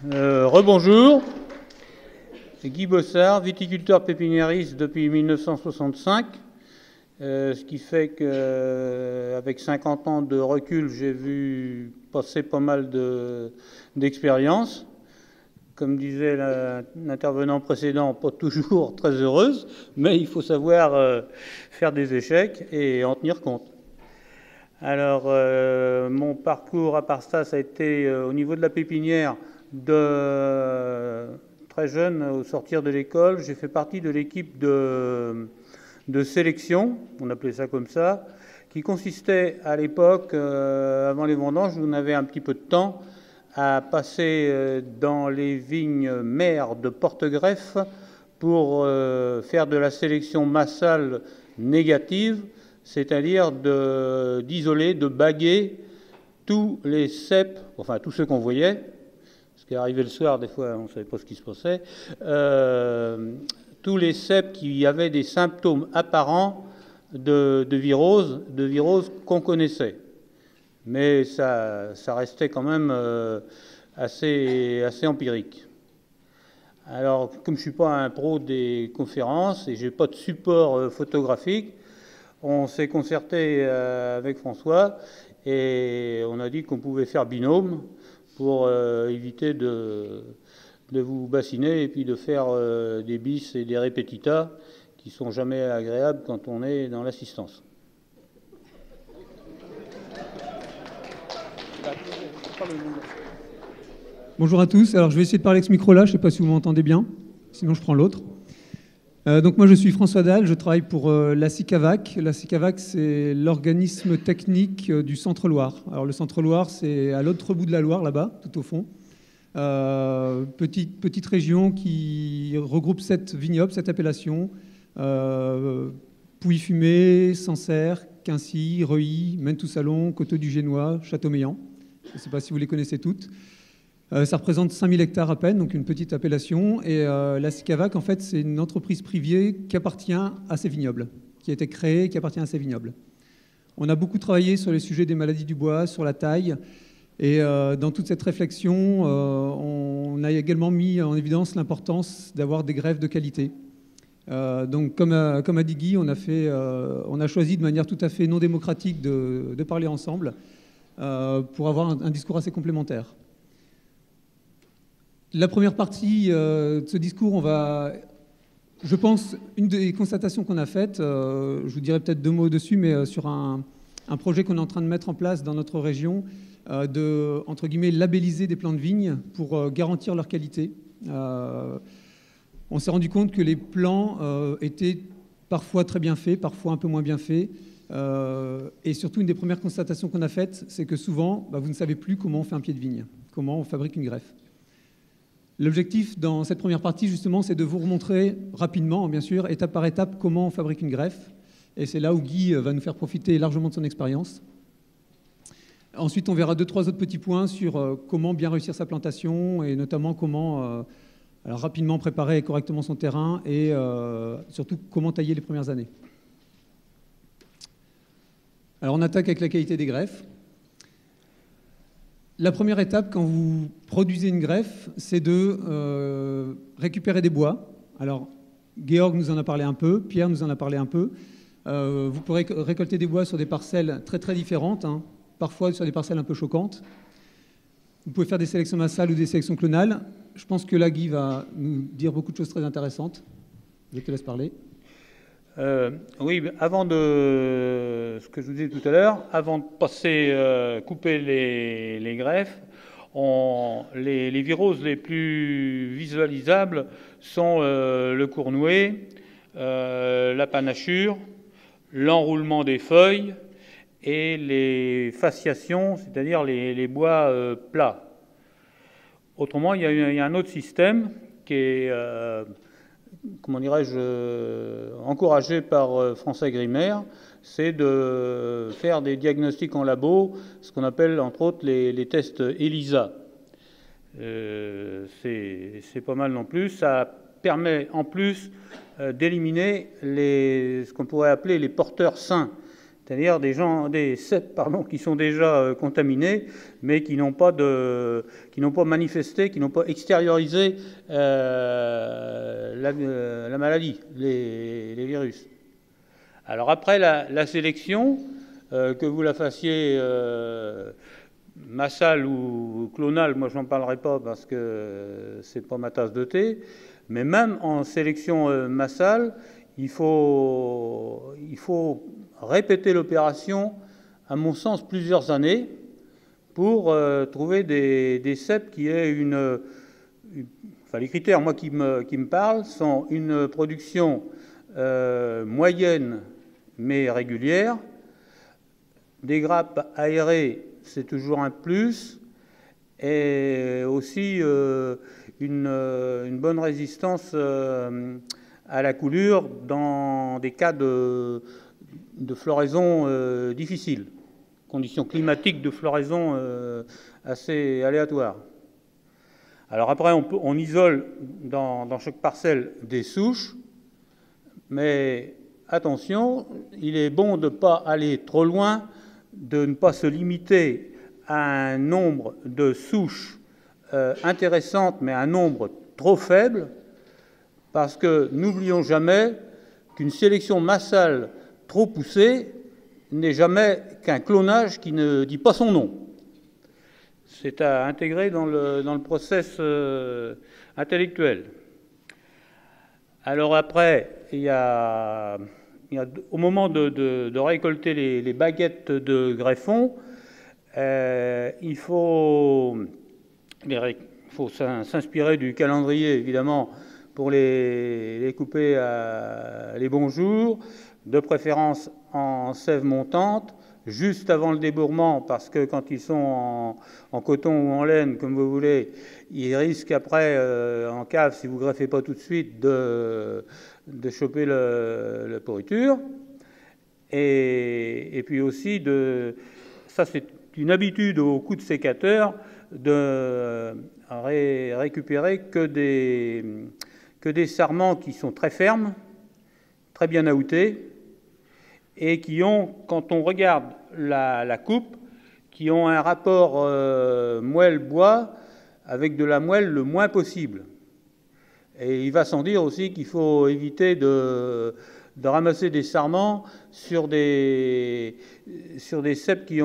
Rebonjour, c'est Guy Bossard, viticulteur pépiniériste depuis 1965, ce qui fait qu'avec 50 ans de recul, j'ai vu passer pas mal d'expériences. Comme disait l'intervenant précédent, pas toujours très heureuse, mais il faut savoir faire des échecs et en tenir compte. Alors, mon parcours à part ça a été au niveau de la pépinière. Très jeune, au sortir de l'école, j'ai fait partie de l'équipe de sélection, on appelait ça comme ça, qui consistait à l'époque, avant les vendanges, où on avait un petit peu de temps, à passer dans les vignes mères de Porte-Greffe pour faire de la sélection massale négative, c'est-à-dire d'isoler, de baguer tous les cèpes, enfin tous ceux qu'on voyait, qui arrivait le soir, des fois on ne savait pas ce qui se passait, tous les cèpes qui avaient des symptômes apparents de virose qu'on connaissait. Mais ça restait quand même assez empirique. Alors, comme je ne suis pas un pro des conférences et je n'ai pas de support photographique, on s'est concerté avec François et on a dit qu'on pouvait faire binôme pour éviter de vous bassiner et puis de faire des bis et des répétitas qui sont jamais agréables quand on est dans l'assistance. Bonjour à tous. Alors je vais essayer de parler avec ce micro-là, je ne sais pas si vous m'entendez bien, sinon je prends l'autre. Donc moi je suis François Dalle, je travaille pour la CICAVAC. La CICAVAC, c'est l'organisme technique du Centre-Loire. Alors le Centre-Loire, c'est à l'autre bout de la Loire, là-bas, tout au fond. Petite région qui regroupe 7 vignobles, 7 appellations. Pouilly-Fumé, Sancerre, Quincy, Reuilly, Menetou-Salon, Coteaux-du-Génois, Châteaumeillan. Je ne sais pas si vous les connaissez toutes. Ça représente 5000 hectares à peine, donc une petite appellation. Et la CICAVAC, en fait, c'est une entreprise privée qui appartient à ces vignobles, qui a été créée et qui appartient à ces vignobles. On a beaucoup travaillé sur les sujets des maladies du bois, sur la taille. Et dans toute cette réflexion, on a également mis en évidence l'importance d'avoir des greffes de qualité. Donc, comme a dit Guy, on a choisi de manière tout à fait non démocratique de parler ensemble pour avoir un discours assez complémentaire. La première partie de ce discours, je pense, une des constatations qu'on a faites, je vous dirai peut-être 2 mots dessus, mais sur un projet qu'on est en train de mettre en place dans notre région, de, entre guillemets, labelliser des plants de vigne pour garantir leur qualité. On s'est rendu compte que les plants étaient parfois très bien faits, parfois un peu moins bien faits. Et surtout, une des premières constatations qu'on a faites, c'est que souvent, vous ne savez plus comment on fait un pied de vigne, comment on fabrique une greffe. L'objectif dans cette première partie, justement, c'est de vous remontrer rapidement, bien sûr, étape par étape, comment on fabrique une greffe. Et c'est là où Guy va nous faire profiter largement de son expérience. Ensuite, on verra 2-3 autres petits points sur comment bien réussir sa plantation et notamment comment rapidement préparer correctement son terrain et surtout comment tailler les premières années. Alors, on attaque avec la qualité des greffes. La première étape, quand vous produisez une greffe, c'est de récupérer des bois. Alors, Georg nous en a parlé un peu, Pierre nous en a parlé un peu. Vous pourrez récolter des bois sur des parcelles très très différentes, hein, parfois sur des parcelles un peu choquantes. Vous pouvez faire des sélections massales ou des sélections clonales. Je pense que là, Guy va nous dire beaucoup de choses très intéressantes. Je te laisse parler. Oui, avant ce que je vous disais tout à l'heure, avant de passer, couper les greffes, les viroses les plus visualisables sont le cournouet, la panachure, l'enroulement des feuilles et les fasciations, c'est-à-dire les bois plats. Autrement, il y a un autre système qui est comment dirais-je, encouragé par François Grimaire, c'est de faire des diagnostics en labo, ce qu'on appelle entre autres les tests ELISA. C'est pas mal non plus. Ça permet en plus d'éliminer ce qu'on pourrait appeler les porteurs sains, c'est-à-dire des ceps qui sont déjà contaminés, mais qui n'ont pas manifesté, qui n'ont pas extériorisé la maladie, les virus. Alors après la sélection, que vous la fassiez massale ou clonale, moi j'en parlerai pas parce que c'est pas ma tasse de thé, mais même en sélection massale, il faut répéter l'opération, à mon sens, plusieurs années pour trouver des ceps qui aient les critères, moi, qui me parlent, sont une production moyenne mais régulière, des grappes aérées, c'est toujours un plus, et aussi une bonne résistance à la coulure dans des cas de floraison difficile, conditions climatiques de floraison assez aléatoires. Alors après, on isole dans chaque parcelle des souches, mais attention, il est bon de ne pas aller trop loin, de ne pas se limiter à un nombre de souches intéressantes, mais un nombre trop faible, parce que n'oublions jamais qu'une sélection massale trop poussée n'est jamais qu'un clonage qui ne dit pas son nom. C'est à intégrer dans le process intellectuel. Alors après, il y a au moment de récolter les baguettes de greffons, il faut s'inspirer du calendrier, évidemment, pour les couper les bons jours, de préférence en sève montante, juste avant le débourrement, parce que quand ils sont en coton ou en laine, comme vous voulez, ils risquent après, en cave, si vous ne greffez pas tout de suite, de choper la pourriture. Et puis aussi, ça c'est une habitude au coup de sécateur, de récupérer que des sarments qui sont très fermes, très bien aoutés, et qui ont, quand on regarde la coupe, qui ont un rapport moelle-bois avec de la moelle le moins possible. Et il va sans dire aussi qu'il faut éviter de ramasser des sarments sur des ceps qui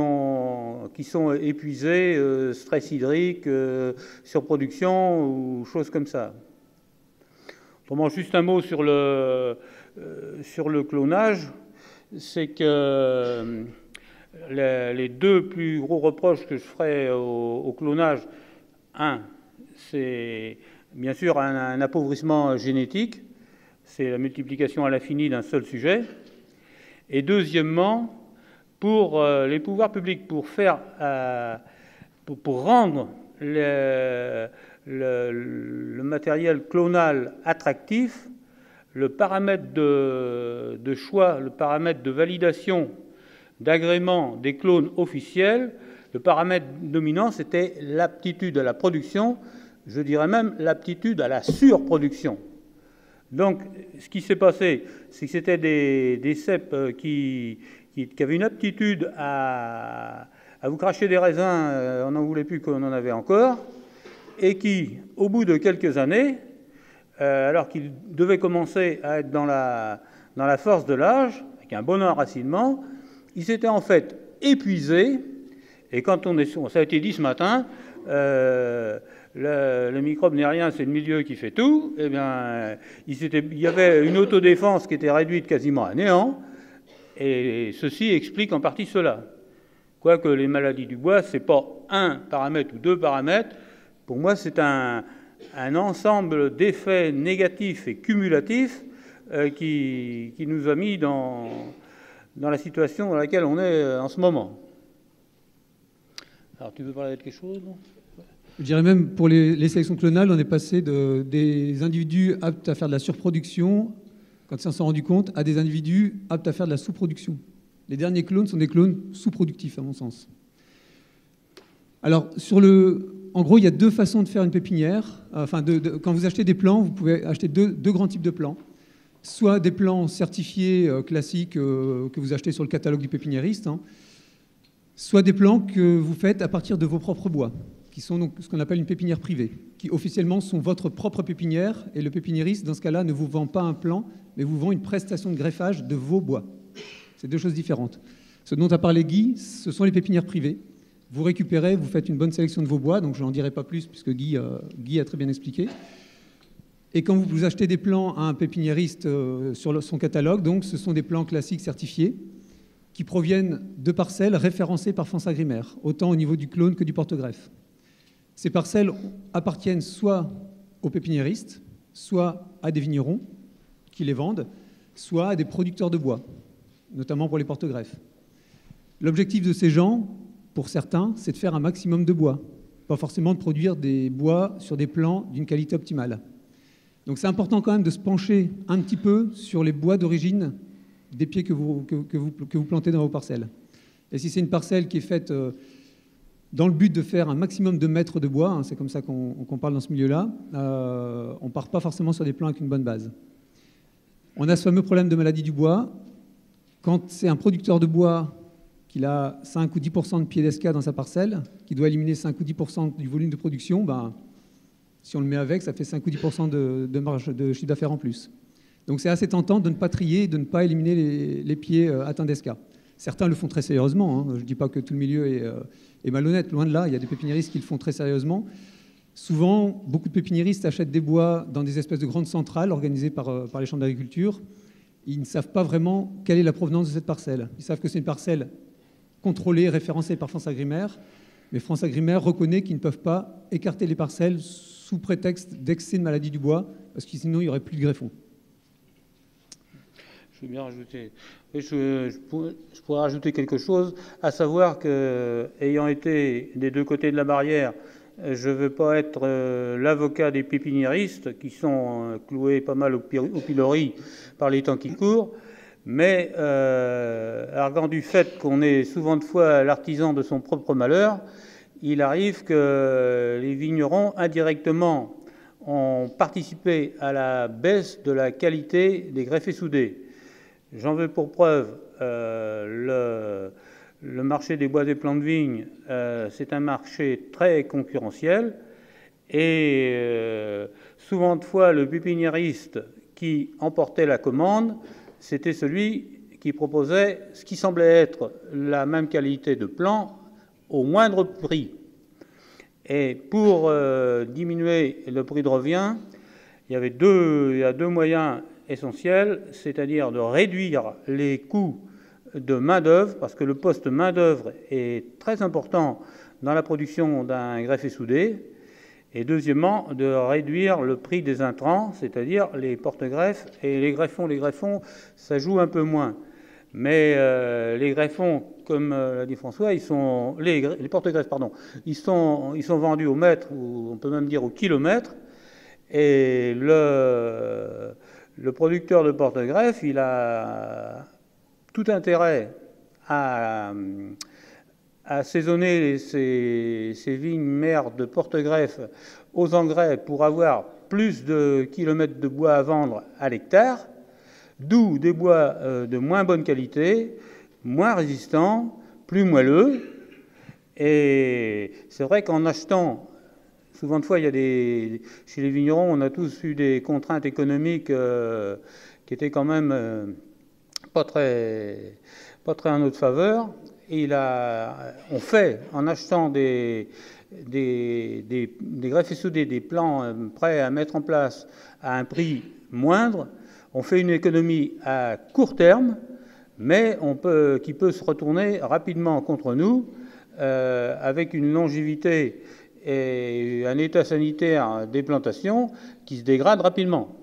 sont épuisés, stress hydrique, surproduction ou choses comme ça. Autrement, juste un mot sur le clonage, c'est que les deux plus gros reproches que je ferai au clonage, c'est bien sûr un appauvrissement génétique, c'est la multiplication à l'infini d'un seul sujet, et deuxièmement, pour les pouvoirs publics, pour rendre le matériel clonal attractif, le paramètre de choix, le paramètre de validation d'agrément des clones officiels, le paramètre dominant, c'était l'aptitude à la production, je dirais même l'aptitude à la surproduction. Donc, ce qui s'est passé, c'est que c'était des ceps qui avaient une aptitude à vous cracher des raisins, on n'en voulait plus qu'on en avait encore, et qui, au bout de quelques années, alors qu'ils devaient commencer à être dans la force de l'âge, avec un bon enracinement, ils s'étaient en fait épuisés, et quand ça a été dit ce matin, le microbe n'est rien, c'est le milieu qui fait tout, eh bien, il y avait une autodéfense qui était réduite quasiment à néant, et ceci explique en partie cela. Quoique les maladies du bois, ce n'est pas un paramètre ou deux paramètres, pour moi c'est un ensemble d'effets négatifs et cumulatifs qui nous a mis dans la situation dans laquelle on est en ce moment. Alors, tu veux parler de quelque chose, non ? Je dirais même, pour les sélections clonales, on est passé des individus aptes à faire de la surproduction, quand ils s'en sont rendus compte, à des individus aptes à faire de la sous-production. Les derniers clones sont des clones sous-productifs, à mon sens. Alors, en gros, il y a deux façons de faire une pépinière. Quand vous achetez des plants, vous pouvez acheter deux grands types de plants. soit des plants certifiés classiques que vous achetez sur le catalogue du pépiniériste, hein, soit des plants que vous faites à partir de vos propres bois, qui sont donc ce qu'on appelle une pépinière privée, qui officiellement sont votre propre pépinière, et le pépiniériste, dans ce cas-là, ne vous vend pas un plant, mais vous vend une prestation de greffage de vos bois. C'est deux choses différentes. Ce dont a parlé Guy, ce sont les pépinières privées. Vous récupérez, vous faites une bonne sélection de vos bois, donc je n'en dirai pas plus, puisque Guy a très bien expliqué. Et quand vous achetez des plants à un pépiniériste sur son catalogue, donc ce sont des plants classiques certifiés, qui proviennent de parcelles référencées par FranceAgriMer, autant au niveau du clone que du porte-greffe. Ces parcelles appartiennent soit aux pépiniéristes, soit à des vignerons qui les vendent, soit à des producteurs de bois, notamment pour les porte-greffes. L'objectif de ces gens, pour certains, c'est de faire un maximum de bois, pas forcément de produire des bois sur des plants d'une qualité optimale. Donc c'est important quand même de se pencher un petit peu sur les bois d'origine des pieds que vous plantez dans vos parcelles. Et si c'est une parcelle qui est faite dans le but de faire un maximum de mètres de bois, hein, c'est comme ça qu'on parle dans ce milieu-là, on ne part pas forcément sur des plants avec une bonne base. On a ce fameux problème de maladie du bois. Quand c'est un producteur de bois qu'il a 5 ou 10% de pieds d'esca dans sa parcelle, qui doit éliminer 5 ou 10% du volume de production, ben, si on le met avec, ça fait 5 ou 10% de marge de chiffre d'affaires en plus. Donc c'est assez tentant de ne pas trier et de ne pas éliminer les pieds atteints d'esca. Certains le font très sérieusement, hein. Je ne dis pas que tout le milieu est malhonnête, loin de là, il y a des pépiniéristes qui le font très sérieusement. Souvent, beaucoup de pépiniéristes achètent des bois dans des espèces de grandes centrales organisées par les chambres d'agriculture. Ils ne savent pas vraiment quelle est la provenance de cette parcelle. Ils savent que c'est une parcelle contrôlée, référencée par FranceAgriMer, mais FranceAgriMer reconnaît qu'ils ne peuvent pas écarter les parcelles sous prétexte d'excès de maladie du bois, parce que sinon il n'y aurait plus de greffons. Je veux bien rajouter. Je pourrais rajouter quelque chose, à savoir que, ayant été des deux côtés de la barrière, je ne veux pas être l'avocat des pépiniéristes qui sont cloués pas mal au pilori par les temps qui courent, mais arguant du fait qu'on est souvent de fois l'artisan de son propre malheur, il arrive que les vignerons, indirectement, ont participé à la baisse de la qualité des greffes et soudés. J'en veux pour preuve le marché des bois et plants de vigne. C'est un marché très concurrentiel et souvent de fois le pépiniériste qui emportait la commande, c'était celui qui proposait ce qui semblait être la même qualité de plant au moindre prix. Et pour diminuer le prix de revient, il y a deux moyens essentiel, c'est-à-dire de réduire les coûts de main-d'œuvre, parce que le poste main-d'œuvre est très important dans la production d'un greffe et soudé, et deuxièmement, de réduire le prix des intrants, c'est-à-dire les porte-greffes et les greffons, ça joue un peu moins. Mais les greffons, comme l'a dit François, les porte-greffes, pardon, ils sont vendus au mètre, ou on peut même dire au kilomètre, et le producteur de porte-greffe, il a tout intérêt à assaisonner ses vignes mères de porte-greffe aux engrais pour avoir plus de kilomètres de bois à vendre à l'hectare, d'où des bois de moins bonne qualité, moins résistants, plus moelleux. Et c'est vrai qu'en achetant, souvent de fois, chez les vignerons, on a tous eu des contraintes économiques qui étaient quand même pas très en notre faveur. Et on fait, en achetant des greffes et soudés, des plants prêts à mettre en place à un prix moindre, on fait une économie à court terme, mais qui peut se retourner rapidement contre nous, avec une longévité et un état sanitaire des plantations qui se dégrade rapidement.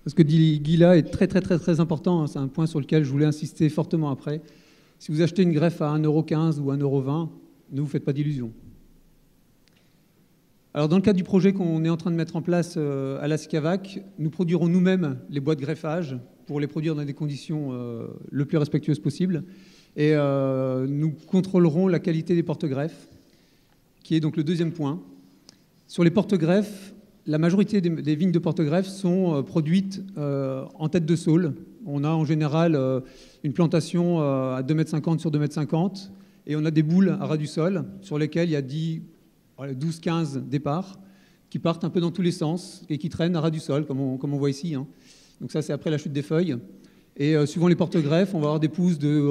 Ce que dit Guy là est très, très, très, très important. C'est un point sur lequel je voulais insister fortement après. Si vous achetez une greffe à 1,15 € ou 1,20 €, ne vous faites pas d'illusions. Alors, dans le cadre du projet qu'on est en train de mettre en place à la SCAVAC, nous produirons nous-mêmes les bois de greffage pour les produire dans des conditions le plus respectueuses possible. Et nous contrôlerons la qualité des porte-greffes, qui est donc le deuxième point. Sur les porte-greffes, la majorité des vignes de Porte-Greffe sont produites en tête de saule. On a en général une plantation à 2,50 m sur 2,50 m et on a des boules à ras du sol sur lesquelles il y a 12-15 départs qui partent un peu dans tous les sens et qui traînent à ras du sol, comme on voit ici. Hein. Donc ça, c'est après la chute des feuilles. Et suivant les porte-greffes, on va avoir des pousses de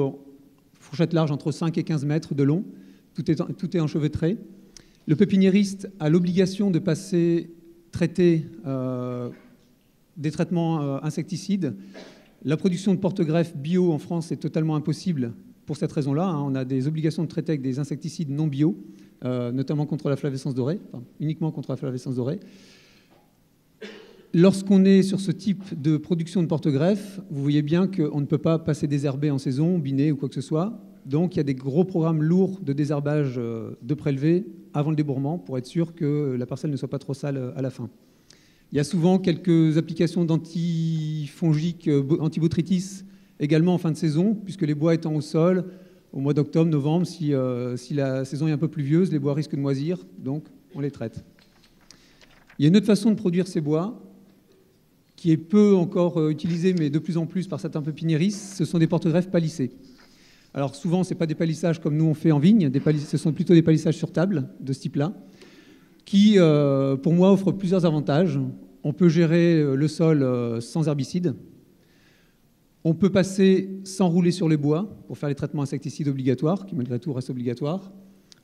fourchette large entre 5 et 15 mètres de long. Tout est enchevêtré. Le pépiniériste a l'obligation de traiter des traitements insecticides. La production de porte-greffes bio en France est totalement impossible pour cette raison-là. Hein. On a des obligations de traiter avec des insecticides non bio, notamment contre la flavescence dorée, enfin, uniquement contre la flavescence dorée. Lorsqu'on est sur ce type de production de porte-greffes, vous voyez bien qu'on ne peut pas passer désherber en saison, biner ou quoi que ce soit. Donc il y a des gros programmes lourds de désherbage de prélevés avant le débourrement pour être sûr que la parcelle ne soit pas trop sale à la fin. Il y a souvent quelques applications d'antifongiques, antibotrytis également en fin de saison, puisque les bois étant au sol, au mois d'octobre, novembre, si la saison est un peu pluvieuse, les bois risquent de moisir, donc on les traite. Il y a une autre façon de produire ces bois, qui est peu encore utilisée, mais de plus en plus par certains pépiniéristes, ce sont des porte-greffes palissés. Alors souvent, ce n'est pas des palissages comme nous on fait en vigne, ce sont plutôt des palissages sur table, de ce type-là, qui, pour moi, offrent plusieurs avantages. On peut gérer le sol sans herbicides. On peut passer sans rouler sur les bois pour faire les traitements insecticides obligatoires, qui malgré tout restent obligatoires.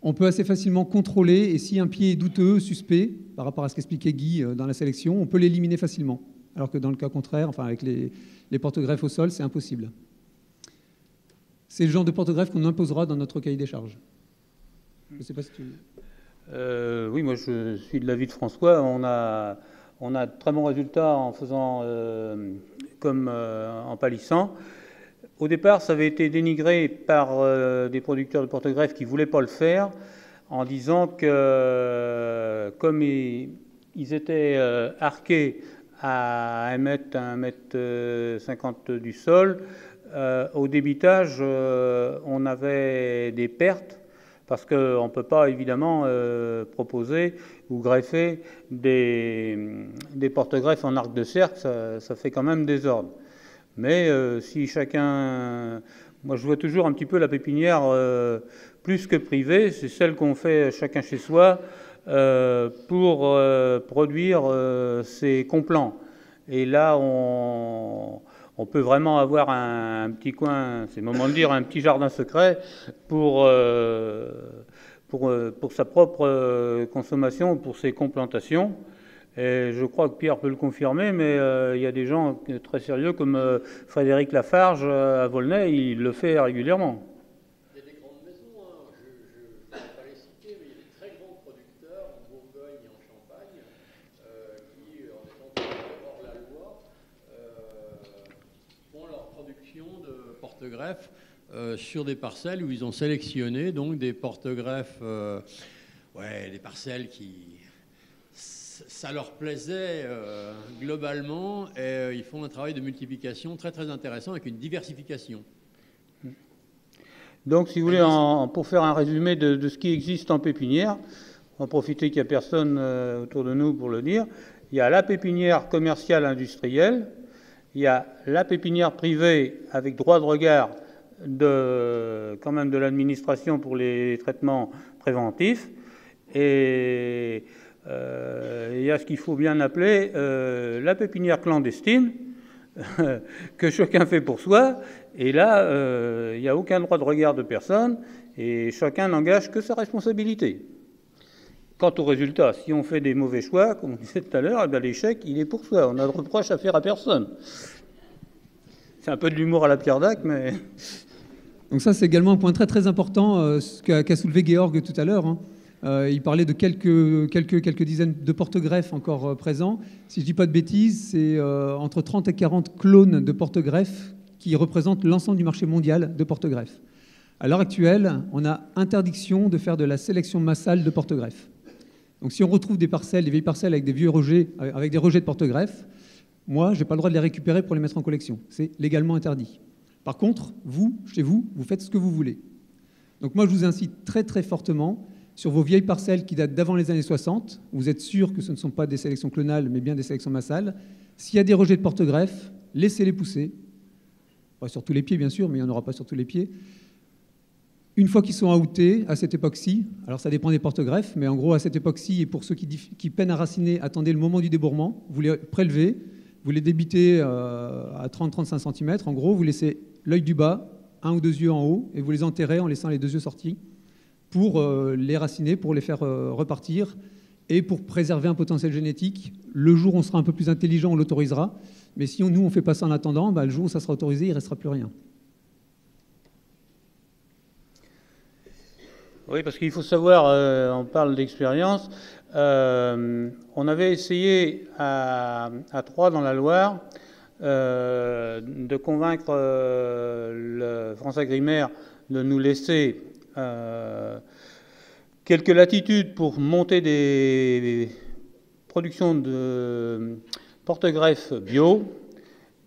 On peut assez facilement contrôler, et si un pied est douteux, suspect, par rapport à ce qu'expliquait Guy dans la sélection, on peut l'éliminer facilement. Alors que dans le cas contraire, enfin avec les porte-greffes au sol, c'est impossible. C'est le genre de porte-greffe qu'on imposera dans notre cahier des charges. Je ne sais pas si tu... Oui, moi je suis de l'avis de François. On a de très bons résultats en faisant comme en palissant. Au départ, ça avait été dénigré par des producteurs de porte-greffes qui ne voulaient pas le faire en disant que comme ils étaient arqués à 1,50 m du sol, au débitage, on avait des pertes parce qu'on ne peut pas évidemment proposer ou greffer des porte-greffes en arc de cercle, ça fait quand même désordre. Mais si chacun... Moi je vois toujours un petit peu la pépinière plus que privée, c'est celle qu'on fait chacun chez soi pour produire ses complants. Et là on peut vraiment avoir un petit coin, c'est le moment de dire, un petit jardin secret pour sa propre consommation, pour ses complantations. Et je crois que Pierre peut le confirmer, mais il y a des gens très sérieux comme Frédéric Lafarge à Volnay, il le fait régulièrement. Il y a des grandes maisons, hein. Je ne vais pas les citer, mais il y a des très grands producteurs en Bourgogne et en Champagne qui, en étant hors la loi, font leur production de porte-greffes sur des parcelles où ils ont sélectionné donc des porte-greffes, des parcelles qui... Ça leur plaisait globalement et ils font un travail de multiplication très très intéressant avec une diversification. Donc si vous voulez, pour faire un résumé de ce qui existe en pépinière, on va profiter qu'il n'y a personne autour de nous pour le dire, il y a la pépinière commerciale industrielle, il y a la pépinière privée avec droit de regard quand même de l'administration pour les traitements préventifs, et il y a ce qu'il faut bien appeler la pépinière clandestine que chacun fait pour soi, et là il n'y a aucun droit de regard de personne et chacun n'engage que sa responsabilité. Quant au résultat, si on fait des mauvais choix, comme on disait tout à l'heure, l'échec il est pour soi, on n'a de reproche à faire à personne. C'est un peu de l'humour à la Pierre Dac, mais... Donc ça c'est également un point très très important qu'a soulevé Georg tout à l'heure, hein. Il parlait de quelques dizaines de porte-greffes encore présents. Si je ne dis pas de bêtises, c'est entre 30 et 40 clones de porte-greffes qui représentent l'ensemble du marché mondial de porte-greffes. À l'heure actuelle, on a interdiction de faire de la sélection massale de porte-greffes. Donc si on retrouve des vieilles parcelles avec des vieux rejets, avec des rejets de porte-greffes, moi, je n'ai pas le droit de les récupérer pour les mettre en collection. C'est légalement interdit. Par contre, vous, chez vous, vous faites ce que vous voulez. Donc moi, je vous incite très très fortement sur vos vieilles parcelles qui datent d'avant les années 60. Vous êtes sûr que ce ne sont pas des sélections clonales, mais bien des sélections massales. S'il y a des rejets de porte-greffe, laissez-les pousser. Pas sur tous les pieds, bien sûr, mais il n'y en aura pas sur tous les pieds. Une fois qu'ils sont outés à cette époque-ci, alors ça dépend des porte-greffes, mais en gros, à cette époque-ci, et pour ceux qui peinent à raciner, attendez le moment du débourrement, vous les prélevez, vous les débitez à 30-35 cm. En gros, vous laissez l'œil du bas, un ou deux yeux en haut, et vous les enterrez en laissant les deux yeux sortis pour les raciner, pour les faire repartir, et pour préserver un potentiel génétique. Le jour où on sera un peu plus intelligent, on l'autorisera. Mais si nous, on ne fait pas ça en attendant, le jour où ça sera autorisé, il ne restera plus rien. Oui, parce qu'il faut savoir, on parle d'expérience, on avait essayé à Troyes, dans la Loire, de convaincre le France-Agrimaire de nous laisser quelques latitudes pour monter des productions de porte-greffes bio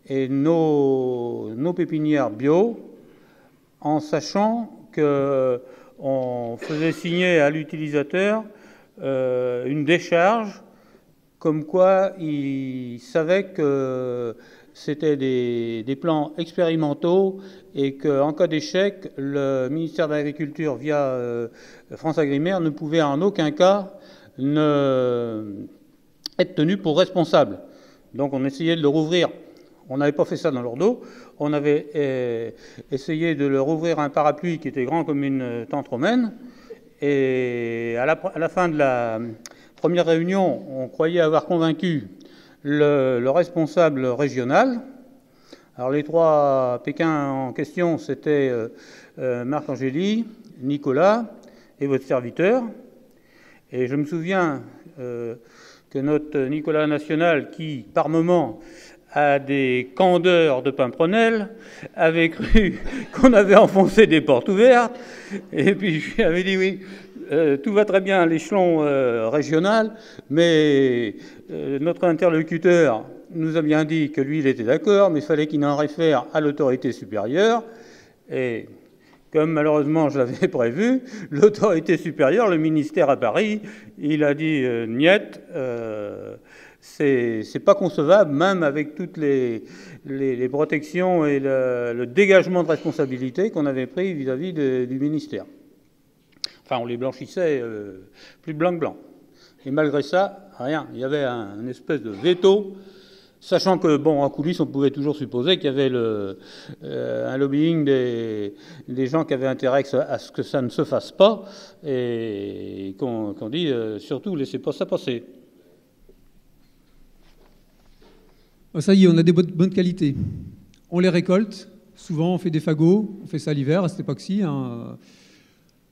et nos pépinières bio, en sachant qu'on faisait signer à l'utilisateur une décharge comme quoi il savait que c'était des plans expérimentaux et qu'en cas d'échec, le ministère de l'Agriculture, via France-Agrimaire, ne pouvait en aucun cas être tenu pour responsable. Donc on essayait de le rouvrir. On n'avait pas fait ça dans leur dos. On avait essayé de leur ouvrir un parapluie qui était grand comme une tente romaine. Et à la fin de la première réunion, on croyait avoir convaincu le responsable régional. Alors les trois Pékins en question, c'était Marc Angéli, Nicolas et votre serviteur. Et je me souviens que notre Nicolas National, qui par moment a des candeurs de Pimprenel, avait cru qu'on avait enfoncé des portes ouvertes. Et puis je lui avais dit oui, tout va très bien à l'échelon régional, mais notre interlocuteur nous a bien dit que lui, il était d'accord, mais il fallait qu'il en réfère à l'autorité supérieure. Et comme malheureusement je l'avais prévu, l'autorité supérieure, le ministère à Paris, il a dit niet, c'est pas concevable, même avec toutes les protections et le dégagement de responsabilité qu'on avait pris vis-à-vis du ministère. Enfin, on les blanchissait plus blanc que blanc. Et malgré ça, rien. Il y avait un espèce de veto, sachant que, bon, en coulisses, on pouvait toujours supposer qu'il y avait un lobbying des gens qui avaient intérêt à ce que ça ne se fasse pas, et qu'on dit, surtout, laissez pas ça passer. Ça y est, on a des bonnes qualités. On les récolte. Souvent, on fait des fagots. On fait ça l'hiver, à cette époque-ci. Hein.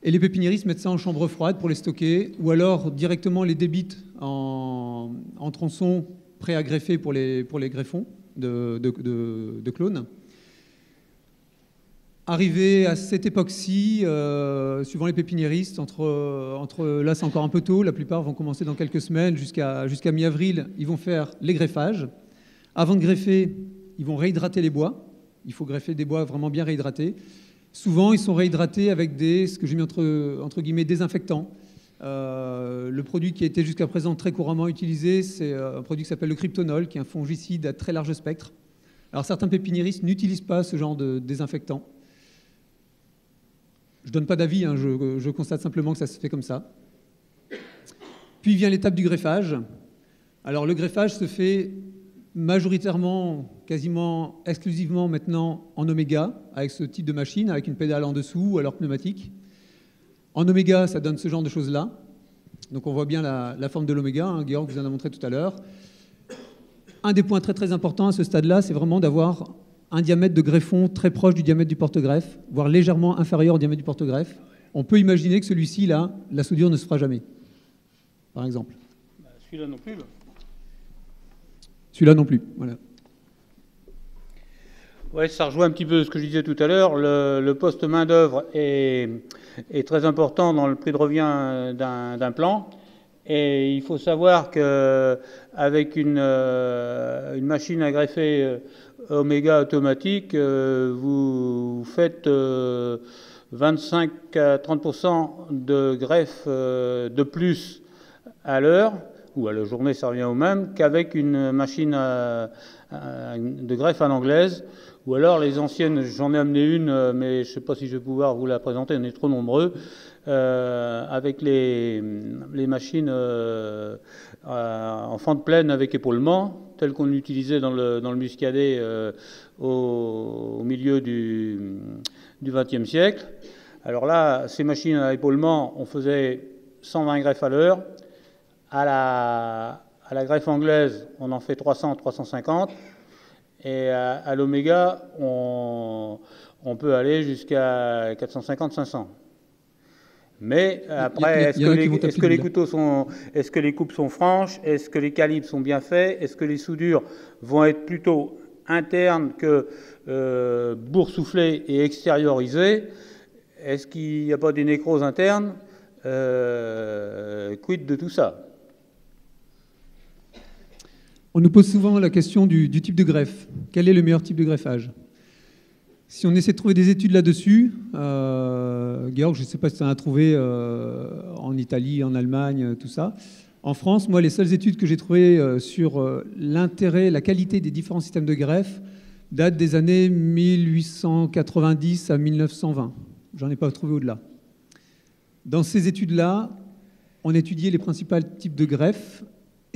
Et les pépiniéristes mettent ça en chambre froide pour les stocker, ou alors directement les débitent en tronçons prêts à greffer pour les greffons de clones. Arrivé à cette époque-ci, suivant les pépiniéristes, là c'est encore un peu tôt, la plupart vont commencer dans quelques semaines, jusqu'à mi-avril, ils vont faire les greffages. Avant de greffer, ils vont réhydrater les bois. Il faut greffer des bois vraiment bien réhydratés. Souvent, ils sont réhydratés avec ce que j'ai mis entre guillemets, désinfectants. Le produit qui a été jusqu'à présent très couramment utilisé, c'est un produit qui s'appelle le kryptonol, qui est un fongicide à très large spectre. Alors, certains pépiniéristes n'utilisent pas ce genre de désinfectant. Je ne donne pas d'avis, hein, je constate simplement que ça se fait comme ça. Puis vient l'étape du greffage. Alors, le greffage se fait majoritairement, quasiment exclusivement maintenant en Oméga, avec ce type de machine, avec une pédale en dessous ou alors pneumatique. En Oméga, ça donne ce genre de choses-là. Donc on voit bien la forme de l'Oméga, hein, Georg vous en a montré tout à l'heure. Un des points très très importants à ce stade-là, c'est vraiment d'avoir un diamètre de greffon très proche du diamètre du porte-greffe, voire légèrement inférieur au diamètre du porte-greffe. On peut imaginer que celui-ci, là, la soudure ne se fera jamais, par exemple. Celui-là non plus, là. Celui-là non plus, voilà. Oui, ça rejoint un petit peu ce que je disais tout à l'heure. Le poste main-d'œuvre est très important dans le prix de revient d'un plan. Et il faut savoir qu'avec une machine à greffer Oméga automatique, vous faites 25 à 30% de greffe de plus à l'heure, ou à la journée, ça revient au même, qu'avec une machine de greffe à l'anglaise. Ou alors les anciennes, j'en ai amené une, mais je ne sais pas si je vais pouvoir vous la présenter, on est trop nombreux, avec les machines en fente pleine avec épaulement, telles qu'on utilisait dans le Muscadet au milieu du XXe siècle. Alors là, ces machines à épaulement, on faisait 120 greffes à l'heure. À la greffe anglaise, on en fait 300, 350. Et à l'Oméga, on peut aller jusqu'à 450, 500. Mais après, est-ce que les coupes sont franches? Est-ce que les calibres sont bien faits? Est-ce que les soudures vont être plutôt internes que boursouflées et extériorisées? Est-ce qu'il n'y a pas des nécroses internes? Quid de tout ça? On nous pose souvent la question du type de greffe. Quel est le meilleur type de greffage? Si on essaie de trouver des études là-dessus, Georg, je ne sais pas si tu en as trouvé en Italie, en Allemagne, tout ça. En France, moi, les seules études que j'ai trouvées sur l'intérêt, la qualité des différents systèmes de greffe datent des années 1890 à 1920. J'en ai pas trouvé au-delà. Dans ces études-là, on étudiait les principaux types de greffes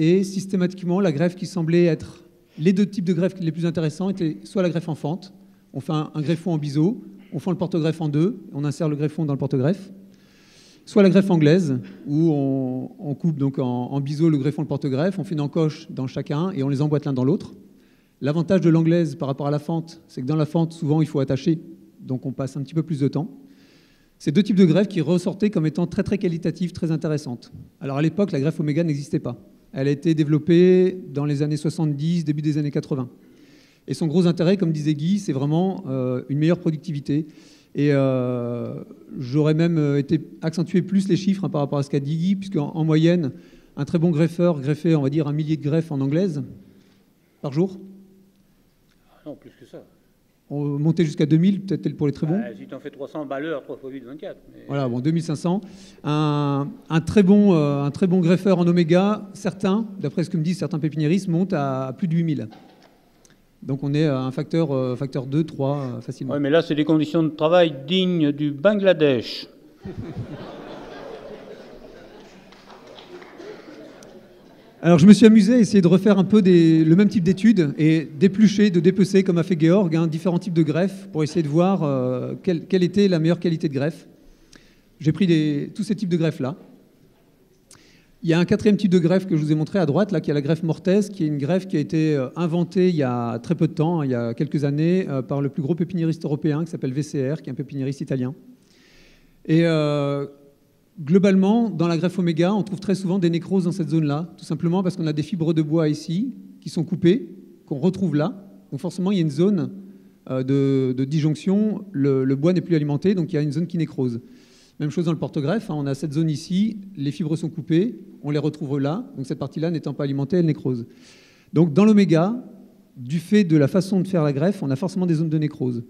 et systématiquement, la greffe qui semblait être les deux types de greffes les plus intéressants étaient soit la greffe en fente, on fait un greffon en biseau, on fend le porte-greffe en deux, on insère le greffon dans le porte-greffe, soit la greffe anglaise, où on coupe donc en biseau le greffon et le porte-greffe, on fait une encoche dans chacun et on les emboîte l'un dans l'autre. L'avantage de l'anglaise par rapport à la fente, c'est que dans la fente, souvent, il faut attacher, donc on passe un petit peu plus de temps. C'est deux types de greffes qui ressortaient comme étant très très qualitatives, très intéressantes. Alors à l'époque, la greffe Oméga n'existait pas. Elle a été développée dans les années 70, début des années 80. Et son gros intérêt, comme disait Guy, c'est vraiment une meilleure productivité. Et j'aurais même été accentuer plus les chiffres par rapport à ce qu'a dit Guy, puisqu'en moyenne, un très bon greffeur greffait, on va dire, 1 millier de greffes en anglaise par jour. Non, plus que ça. On montait jusqu'à 2000, peut-être pour les très bons. Si tu en fais 300 à l'heure, 3 x 8, 24. Mais... Voilà, bon, 2500. Un très bon greffeur en Oméga, certains, d'après ce que me disent certains pépiniéristes, montent à plus de 8000. Donc on est à un facteur 2, 3 facilement. Oui, mais là, c'est des conditions de travail dignes du Bangladesh. Alors je me suis amusé à essayer de refaire un peu le même type d'études et d'éplucher, de dépecer, comme a fait Georg, différents types de greffes pour essayer de voir quelle était la meilleure qualité de greffe. J'ai pris tous ces types de greffes-là. Il y a un quatrième type de greffe que je vous ai montré à droite, là, qui est la greffe mortaise, qui est une greffe qui a été inventée il y a très peu de temps, il y a quelques années, par le plus gros pépiniériste européen qui s'appelle VCR, qui est un pépiniériste italien. Et globalement, dans la greffe Oméga, on trouve très souvent des nécroses dans cette zone-là, tout simplement parce qu'on a des fibres de bois ici qui sont coupées, qu'on retrouve là. Donc forcément, il y a une zone de disjonction, le bois n'est plus alimenté, donc il y a une zone qui nécrose. Même chose dans le porte-greffe, on a cette zone ici, les fibres sont coupées, on les retrouve là, donc cette partie-là n'étant pas alimentée, elle nécrose. Donc dans l'Oméga, du fait de la façon de faire la greffe, on a forcément des zones de nécrose.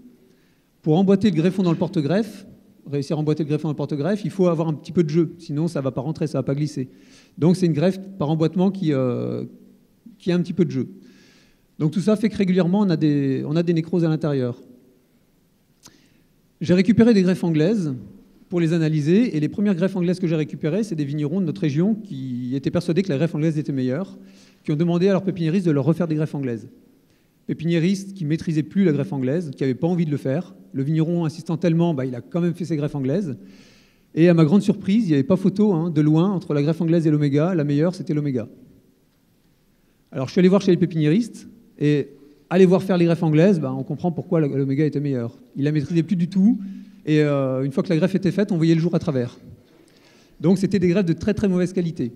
Pour emboîter le greffon dans le porte-greffe, réussir à emboîter le greffon dans le porte-greffe, il faut avoir un petit peu de jeu, sinon ça ne va pas rentrer, ça ne va pas glisser. Donc c'est une greffe par emboîtement qui a un petit peu de jeu. Donc tout ça fait que régulièrement on a des nécroses à l'intérieur. J'ai récupéré des greffes anglaises pour les analyser, et les premières greffes anglaises que j'ai récupérées, c'est des vignerons de notre région qui étaient persuadés que la greffe anglaise était meilleure, qui ont demandé à leurs pépiniéristes de leur refaire des greffes anglaises. Pépiniéristes qui ne maîtrisaient plus la greffe anglaise, qui n'avaient pas envie de le faire. Le vigneron insistant tellement, il a quand même fait ses greffes anglaises. Et à ma grande surprise, il n'y avait pas photo, de loin, entre la greffe anglaise et l'Oméga. La meilleure, c'était l'Oméga. Alors je suis allé voir chez les pépiniéristes, et aller voir faire les greffes anglaises, on comprend pourquoi l'Oméga était meilleure. Il la maîtrisait plus du tout, et une fois que la greffe était faite, on voyait le jour à travers. Donc c'était des greffes de très très mauvaise qualité.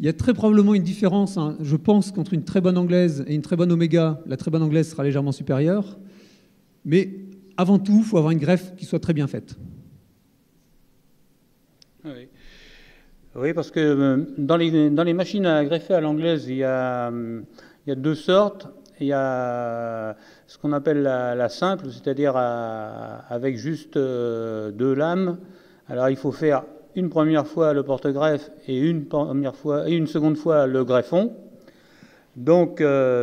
Il y a très probablement une différence, je pense, entre une très bonne anglaise et une très bonne Oméga. La très bonne anglaise sera légèrement supérieure. Mais avant tout, il faut avoir une greffe qui soit très bien faite. Oui, parce que dans les machines à greffer à l'anglaise, il y a deux sortes. il y a ce qu'on appelle la simple, c'est-à-dire avec juste 2 lames. Alors il faut faire une première fois le porte-greffe et une seconde fois le greffon. Donc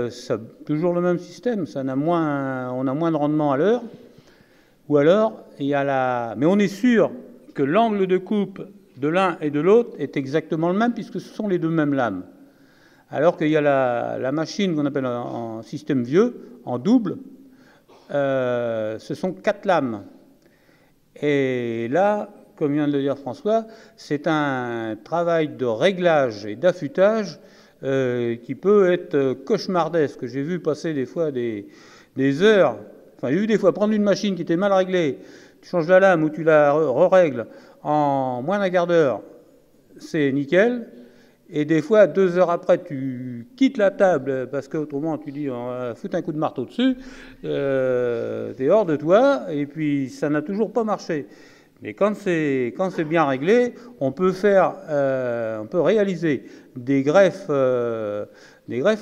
c'est toujours le même système, on a moins de rendement à l'heure. Ou alors, il y a mais on est sûr que l'angle de coupe de l'un et de l'autre est exactement le même, puisque ce sont les 2 mêmes lames. Alors qu'il y a la machine qu'on appelle en système vieux, en double, ce sont 4 lames. Et là, comme vient de le dire François, c'est un travail de réglage et d'affûtage qui peut être cauchemardesque. J'ai vu passer des fois des heures, j'ai vu des fois prendre une machine qui était mal réglée, tu changes la lame ou tu la règles en moins d'un quart d'heure, c'est nickel. Et des fois, 2 heures après, tu quittes la table parce qu'autrement, tu dis on va foutre un coup de marteau dessus, t'es hors de toi, et puis ça n'a toujours pas marché. Mais quand c'est bien réglé, on peut réaliser des greffes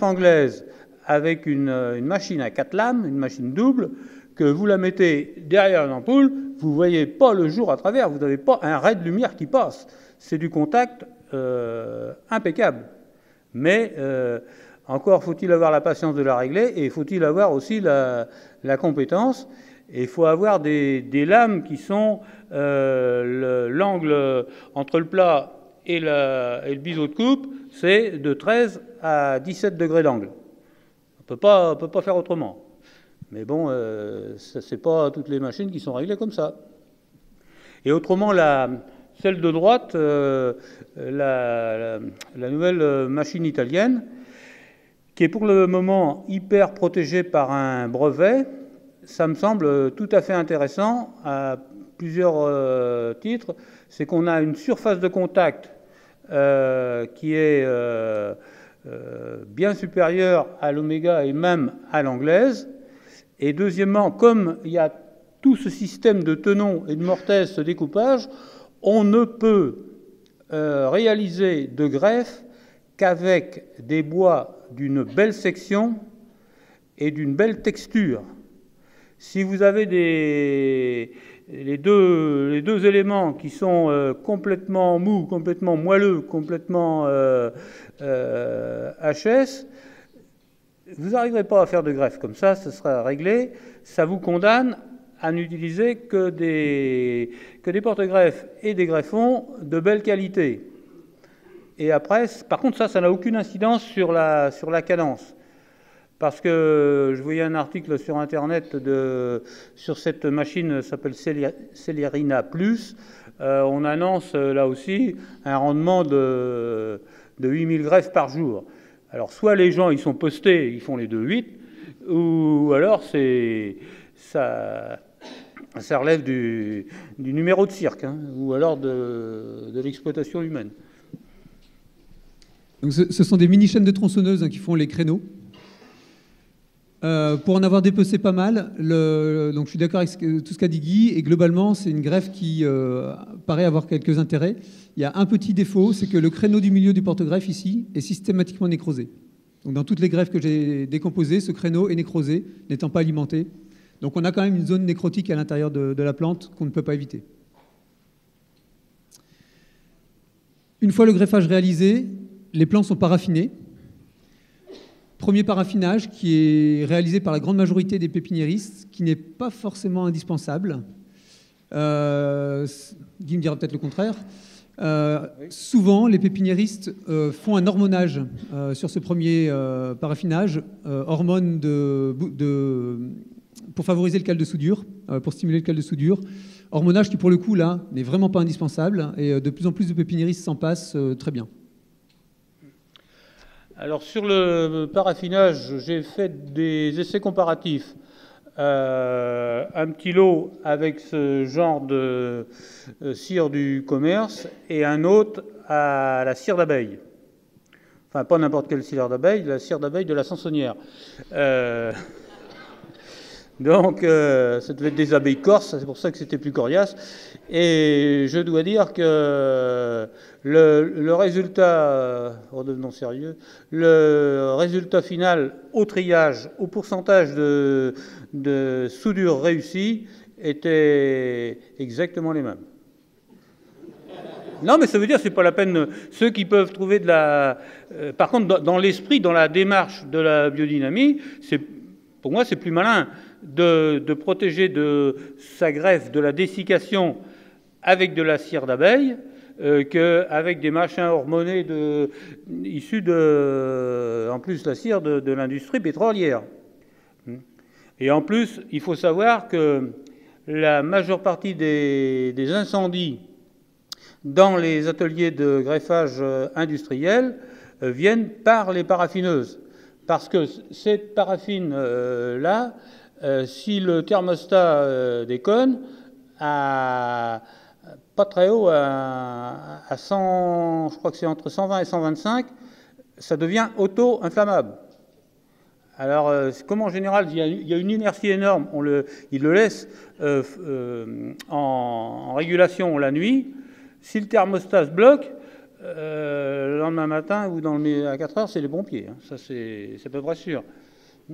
anglaises avec une machine à 4 lames, une machine double, que vous la mettez derrière une ampoule, vous ne voyez pas le jour à travers, vous n'avez pas un ray de lumière qui passe. C'est du contact impeccable. Mais encore faut-il avoir la patience de la régler, et faut-il avoir aussi la compétence. Et il faut avoir des lames qui sont l'angle entre le plat et le biseau de coupe, c'est de 13 à 17 degrés d'angle. On peut pas faire autrement. Mais bon, c'est pas toutes les machines qui sont réglées comme ça. Et autrement, celle de droite, la nouvelle machine italienne, qui est pour le moment hyper protégée par un brevet, ça me semble tout à fait intéressant à plusieurs titres. C'est qu'on a une surface de contact qui est bien supérieure à l'oméga et même à l'anglaise. Et deuxièmement, comme il y a tout ce système de tenons et de mortaises, ce découpage, on ne peut réaliser de greffe qu'avec des bois d'une belle section et d'une belle texture. Si vous avez les deux éléments qui sont complètement mous, complètement moelleux, complètement HS, vous n'arriverez pas à faire de greffe comme ça, ce sera réglé. Ça vous condamne à n'utiliser que des porte-greffes et des greffons de belle qualité. Et après, par contre, ça n'a aucune incidence sur la cadence. Parce que je voyais un article sur Internet sur cette machine, ça s'appelle Celerina Plus. On annonce là aussi un rendement de 8000 greffes par jour. Alors, soit les gens, ils sont postés, ils font les 2,8, ou alors ça relève du numéro de cirque, hein, ou alors de l'exploitation humaine. Donc ce sont des mini-chaînes de tronçonneuses qui font les créneaux. Pour en avoir dépecé pas mal, donc je suis d'accord avec tout ce qu'a dit Guy, et globalement, c'est une greffe qui paraît avoir quelques intérêts. Il y a un petit défaut, c'est que le créneau du milieu du porte-greffe ici est systématiquement nécrosé. Donc dans toutes les greffes que j'ai décomposées, ce créneau est nécrosé, n'étant pas alimenté. Donc on a quand même une zone nécrotique à l'intérieur de la plante qu'on ne peut pas éviter. Une fois le greffage réalisé, les plants sont paraffinés. Premier paraffinage qui est réalisé par la grande majorité des pépiniéristes, qui n'est pas forcément indispensable. Guy me dira peut-être le contraire. Souvent, les pépiniéristes font un hormonage sur ce premier paraffinage, hormones pour favoriser le cal de soudure, pour stimuler le cal de soudure. Hormonage qui, pour le coup, là, n'est vraiment pas indispensable, et de plus en plus de pépiniéristes s'en passent très bien. Alors sur le paraffinage, j'ai fait des essais comparatifs. Un petit lot avec ce genre de cire du commerce et un autre à la cire d'abeille. Enfin, pas n'importe quelle cire d'abeille, la cire d'abeille de la Sansonnière. Donc, ça devait être des abeilles corses, c'est pour ça que c'était plus coriace. Et je dois dire que le résultat, redevenons sérieux, le résultat final au triage, au pourcentage de soudure réussie, était exactement les mêmes. Non, mais ça veut dire c'est pas la peine. Ceux qui peuvent trouver de la. Par contre, dans l'esprit, dans la démarche de la biodynamie, pour moi, c'est plus malin de protéger de sa greffe de la dessiccation avec de la cire d'abeille qu'avec des machins hormonés issus en plus la cire de l'industrie pétrolière. Et en plus, il faut savoir que la majeure partie des incendies dans les ateliers de greffage industriels viennent par les paraffineuses. Parce que cette paraffine-là, si le thermostat déconne, pas très haut, à 100, je crois que c'est entre 120 et 125, ça devient auto-inflammable. Alors, comme en général, il y a une inertie énorme, il le laisse en régulation la nuit. Si le thermostat se bloque, le lendemain matin ou à 4 heures, c'est les pompiers. Hein. Ça, c'est à peu près sûr.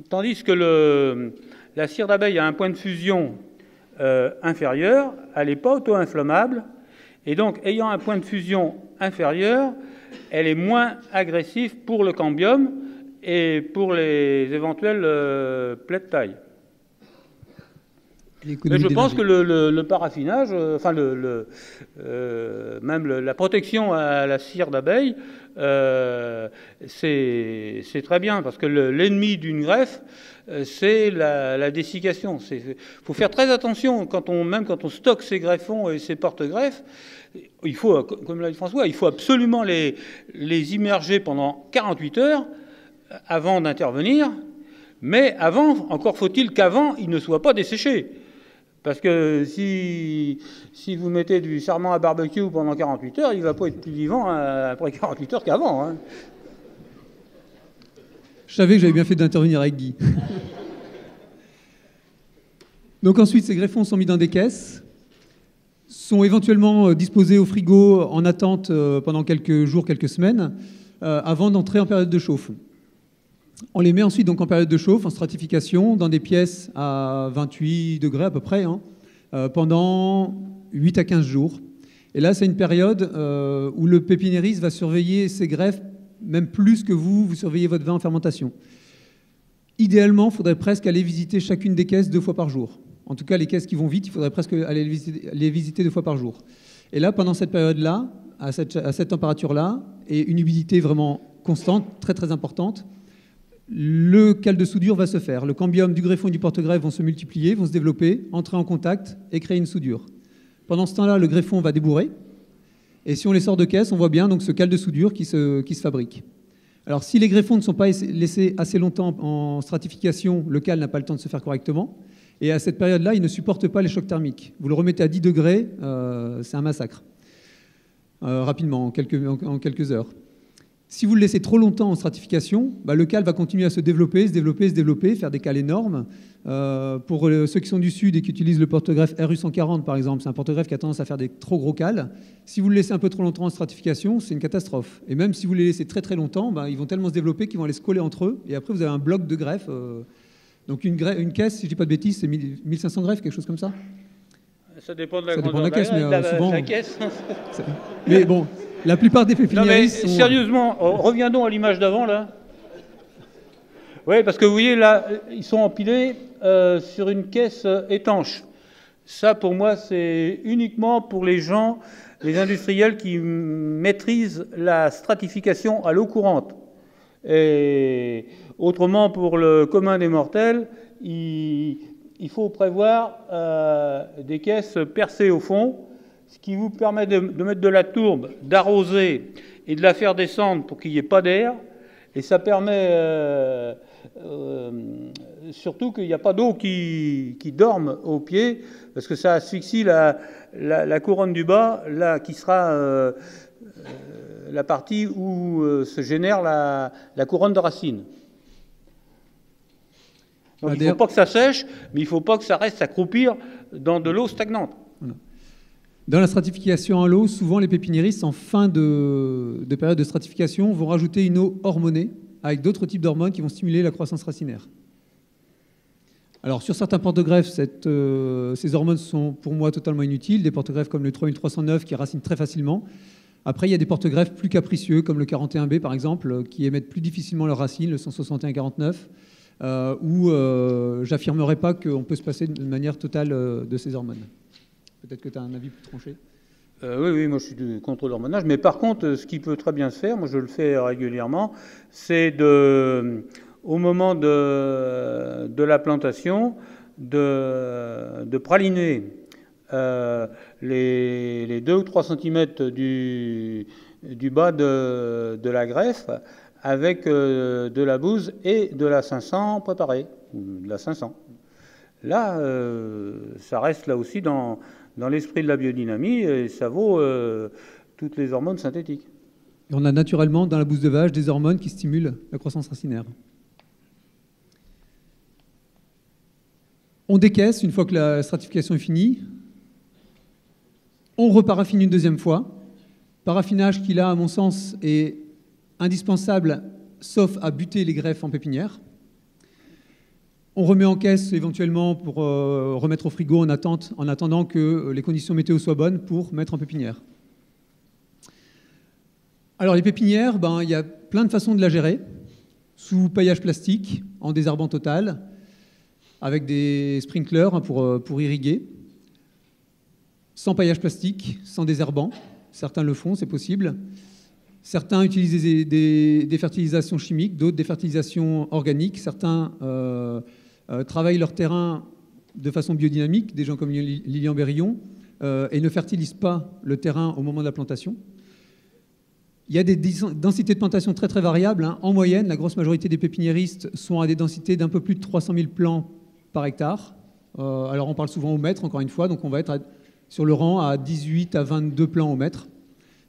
Tandis que la cire d'abeille a un point de fusion inférieur, elle n'est pas auto-inflammable. Et donc, ayant un point de fusion inférieur, elle est moins agressive pour le cambium et pour les éventuelles plaies de taille. Mais je pense que le paraffinage, enfin même la protection à la cire d'abeille, c'est très bien, parce que l'ennemi d'une greffe, c'est la dessiccation. Il faut faire très attention, même quand on stocke ces greffons et ces porte-greffes, il faut, comme l'a dit François, il faut absolument les immerger pendant 48 heures avant d'intervenir, mais avant, encore faut-il qu'avant, ils ne soient pas desséchés. Parce que si vous mettez du sarment à barbecue pendant 48 heures, il ne va pas être plus vivant après 48 heures qu'avant. Hein. Je savais que j'avais bien fait d'intervenir avec Guy. Donc ensuite, ces greffons sont mis dans des caisses, sont éventuellement disposés au frigo en attente pendant quelques jours, quelques semaines, avant d'entrer en période de chauffe. On les met ensuite donc en période de chauffe, en stratification, dans des pièces à 28 degrés à peu près, pendant 8 à 15 jours. Et là, c'est une période où le pépiniériste va surveiller ses greffes, même plus que vous surveillez votre vin en fermentation. Idéalement, il faudrait presque aller visiter chacune des caisses 2 fois par jour. En tout cas, les caisses qui vont vite, il faudrait presque aller les visiter 2 fois par jour. Et là, pendant cette période-là, à cette température-là, et une humidité vraiment constante, très très importante, le cal de soudure va se faire. Le cambium du greffon et du porte-greffe vont se multiplier, vont se développer, entrer en contact et créer une soudure. Pendant ce temps-là, le greffon va débourrer. Et si on les sort de caisse, on voit bien donc ce cal de soudure qui se fabrique. Alors, si les greffons ne sont pas laissés assez longtemps en stratification, le cal n'a pas le temps de se faire correctement. Et à cette période-là, il ne supporte pas les chocs thermiques. Vous le remettez à 10 degrés, c'est un massacre. Rapidement, en quelques heures. Si vous le laissez trop longtemps en stratification, le cal va continuer à se développer, faire des cals énormes. Pour ceux qui sont du Sud et qui utilisent le porte-greffe RU140, par exemple, c'est un porte-greffe qui a tendance à faire des trop gros cals. Si vous le laissez un peu trop longtemps en stratification, c'est une catastrophe. Et même si vous les laissez très très longtemps, ils vont tellement se développer qu'ils vont aller se coller entre eux. Et après, vous avez un bloc de greffe. Donc une caisse, si je ne dis pas de bêtises, c'est 1500 greffes, quelque chose comme ça. Ça dépend de la grandeur de la caisse, mais souvent... la caisse. Mais bon... La plupart des pépiniéristes sont... Sérieusement, reviendons à l'image d'avant, là. Oui, parce que vous voyez, là, ils sont empilés sur une caisse étanche. Ça, pour moi, c'est uniquement pour les gens, les industriels qui maîtrisent la stratification à l'eau courante. Et autrement, pour le commun des mortels, il faut prévoir des caisses percées au fond, ce qui vous permet de mettre de la tourbe, d'arroser et de la faire descendre pour qu'il n'y ait pas d'air. Et ça permet surtout qu'il n'y a pas d'eau qui dorme au pied, parce que ça asphyxie la couronne du bas, là, qui sera la partie où se génère la couronne de racines. Donc, il ne faut pas que ça sèche, mais il ne faut pas que ça reste à croupir dans de l'eau stagnante. Voilà. Dans la stratification à l'eau, souvent les pépiniéristes, en fin de période de stratification, vont rajouter une eau hormonée avec d'autres types d'hormones qui vont stimuler la croissance racinaire. Alors, sur certains porte-greffes, ces hormones sont pour moi totalement inutiles. Des porte-greffes comme le 3309 qui racinent très facilement. Après, il y a des porte-greffes plus capricieux, comme le 41B par exemple, qui émettent plus difficilement leurs racines, le 161-49, où j'affirmerai pas qu'on peut se passer de manière totale de ces hormones. Peut-être que tu as un avis plus tranché. Oui, moi je suis contre l'hormonage, mais par contre, ce qui peut très bien se faire, moi je le fais régulièrement, c'est au moment de la plantation, de praliner les 2 ou 3 cm du bas de la greffe avec de la bouse et de la 500 préparée, de la 500. Là, ça reste là aussi dans l'esprit de la biodynamie et ça vaut toutes les hormones synthétiques. Et on a naturellement dans la bouse de vache des hormones qui stimulent la croissance racinaire. On décaisse une fois que la stratification est finie. On reparaffine une deuxième fois. Paraffinage qui, là, à mon sens, est indispensable, sauf à buter les greffes en pépinière. On remet en caisse éventuellement pour remettre au frigo en attendant que les conditions météo soient bonnes pour mettre en pépinière. Alors les pépinières, il y a plein de façons de la gérer. Sous paillage plastique, en désherbant total, avec des sprinklers pour irriguer. Sans paillage plastique, sans désherbant. Certains le font, c'est possible. Certains utilisent des fertilisations chimiques, d'autres des fertilisations organiques. Certains travaillent leur terrain de façon biodynamique, des gens comme Lilian Berillon, et ne fertilisent pas le terrain au moment de la plantation. Il y a des densités de plantation très très variables. En moyenne, la grosse majorité des pépiniéristes sont à des densités d'un peu plus de 300 000 plants par hectare. Alors on parle souvent au mètre, encore une fois, donc on va être sur le rang à 18 à 22 plants au mètre.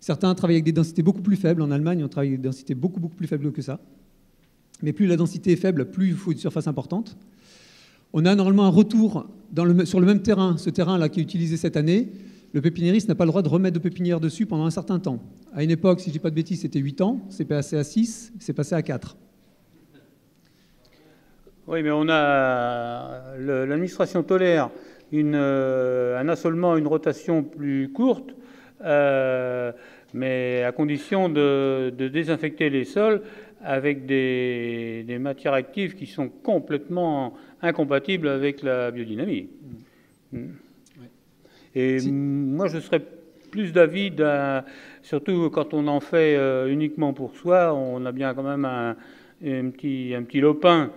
Certains travaillent avec des densités beaucoup plus faibles. En Allemagne, on travaille avec des densités beaucoup plus faibles que ça. Mais plus la densité est faible, plus il faut une surface importante. On a normalement un retour sur le même terrain, ce terrain-là qui est utilisé cette année. Le pépiniériste n'a pas le droit de remettre de pépinière dessus pendant un certain temps. À une époque, si je ne dis pas de bêtises, c'était 8 ans, c'est passé à 6, c'est passé à 4. Oui, mais l'administration tolère un assolement, une rotation plus courte, mais à condition de désinfecter les sols avec des matières actives qui sont complètement incompatibles avec la biodynamie. Et moi, je serais plus d'avis, surtout quand on en fait uniquement pour soi, on a bien quand même un petit lopin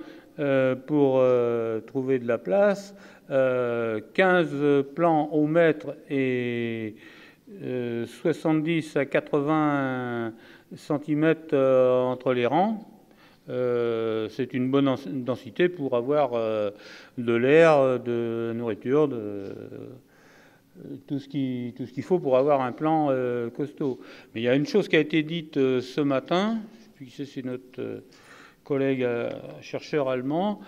pour trouver de la place. 15 plants au mètre et 70 à 80 cm entre les rangs. C'est une bonne densité pour avoir de l'air, de la nourriture, tout ce qu'il faut pour avoir un plan costaud. Mais il y a une chose qui a été dite ce matin, je sais plus qui c'est notre collègue chercheur allemand.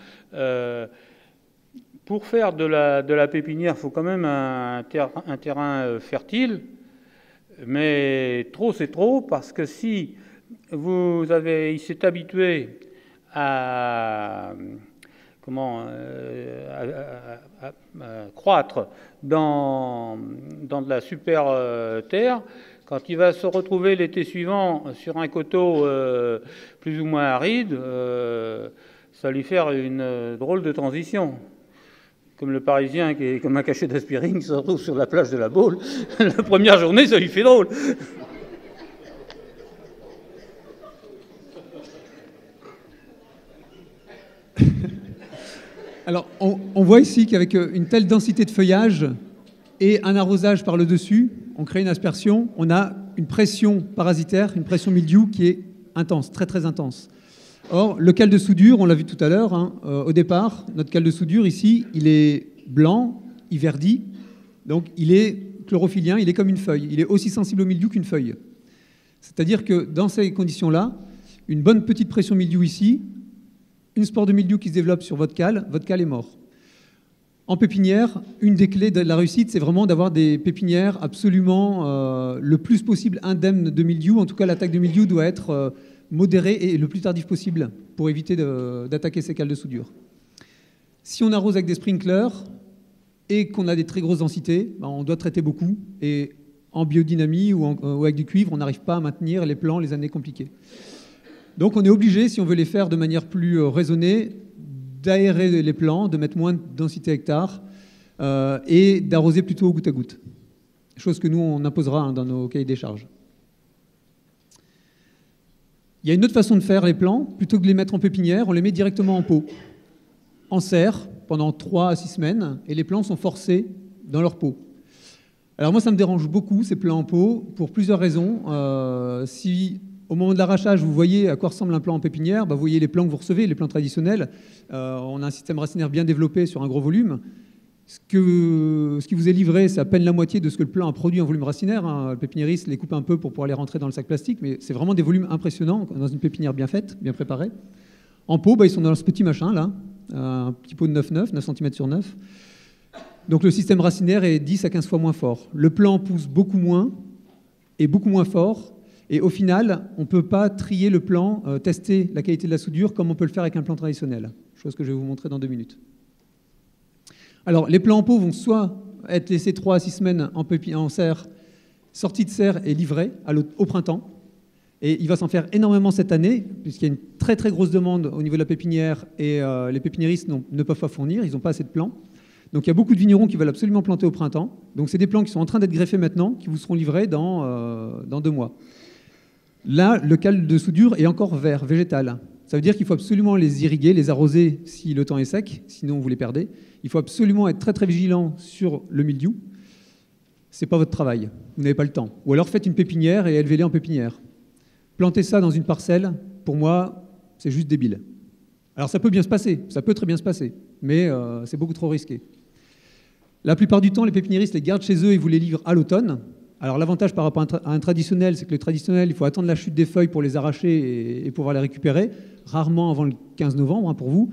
Pour faire de la pépinière, il faut quand même un terrain fertile, mais trop c'est trop, parce que si il s'est habitué à croître dans de la super terre, quand il va se retrouver l'été suivant sur un coteau plus ou moins aride, ça va lui faire une drôle de transition. Comme le Parisien qui est comme un cachet d'aspirine qui se retrouve sur la plage de la Baule, la première journée, ça lui fait drôle. Alors, on voit ici qu'avec une telle densité de feuillage et un arrosage par le dessus, on crée une aspersion, on a une pression parasitaire, une pression mildiou qui est intense, très très intense. Or, le cal de soudure, on l'a vu tout à l'heure, au départ, notre cal de soudure ici, il est blanc, il verdit, donc il est chlorophyllien, il est comme une feuille, il est aussi sensible au mildiou qu'une feuille. C'est-à-dire que dans ces conditions-là, une bonne petite pression mildiou ici, une spore de mildiou qui se développe sur votre cale est mort. En pépinière, une des clés de la réussite, c'est vraiment d'avoir des pépinières absolument le plus possible indemnes de mildiou. En tout cas, l'attaque de mildiou doit être modérée et le plus tardif possible pour éviter d'attaquer ces cales de soudure. Si on arrose avec des sprinklers et qu'on a des très grosses densités, on doit traiter beaucoup. Et en biodynamie ou avec du cuivre, on n'arrive pas à maintenir les plants les années compliquées. Donc on est obligé, si on veut les faire de manière plus raisonnée, d'aérer les plants, de mettre moins de densité hectare et d'arroser plutôt au goutte à goutte. Chose que nous, on imposera dans nos cahiers des charges. Il y a une autre façon de faire les plants. Plutôt que de les mettre en pépinière, on les met directement en pot, en serre, pendant 3 à 6 semaines, et les plants sont forcés dans leur pot. Alors moi, ça me dérange beaucoup, ces plants en pot, pour plusieurs raisons. Si au moment de l'arrachage, vous voyez à quoi ressemble un plant en pépinière, vous voyez les plants que vous recevez, les plants traditionnels. On a un système racinaire bien développé sur un gros volume. Ce qui vous est livré, c'est à peine la moitié de ce que le plant a produit en volume racinaire. Le pépiniériste les coupe un peu pour pouvoir les rentrer dans le sac plastique, mais c'est vraiment des volumes impressionnants dans une pépinière bien faite, bien préparée. En pot, ils sont dans ce petit machin là, un petit pot de 9 cm sur 9. Donc le système racinaire est 10 à 15 fois moins fort. Le plant pousse beaucoup moins et beaucoup moins fort. Et au final, on ne peut pas trier le plant, tester la qualité de la soudure comme on peut le faire avec un plant traditionnel. Chose que je vais vous montrer dans 2 minutes. Alors, les plants en pot vont soit être laissés 3 à 6 semaines en serre, sortis de serre et livrés au printemps. Et il va s'en faire énormément cette année, puisqu'il y a une très très grosse demande au niveau de la pépinière et les pépiniéristes ne peuvent pas fournir, ils n'ont pas assez de plants. Donc il y a beaucoup de vignerons qui veulent absolument planter au printemps. Donc c'est des plants qui sont en train d'être greffés maintenant, qui vous seront livrés dans 2 mois. Là, le cal de soudure est encore vert, végétal. Ça veut dire qu'il faut absolument les irriguer, les arroser si le temps est sec, sinon vous les perdez. Il faut absolument être très très vigilant sur le mildiou. Ce n'est pas votre travail, vous n'avez pas le temps. Ou alors faites une pépinière et élevez-les en pépinière. Planter ça dans une parcelle, pour moi, c'est juste débile. Alors ça peut bien se passer, ça peut très bien se passer, mais c'est beaucoup trop risqué. La plupart du temps, les pépiniéristes les gardent chez eux et vous les livrent à l'automne. Alors l'avantage par rapport à un traditionnel, c'est que le traditionnel, il faut attendre la chute des feuilles pour les arracher et pouvoir les récupérer, rarement avant le 15 novembre pour vous.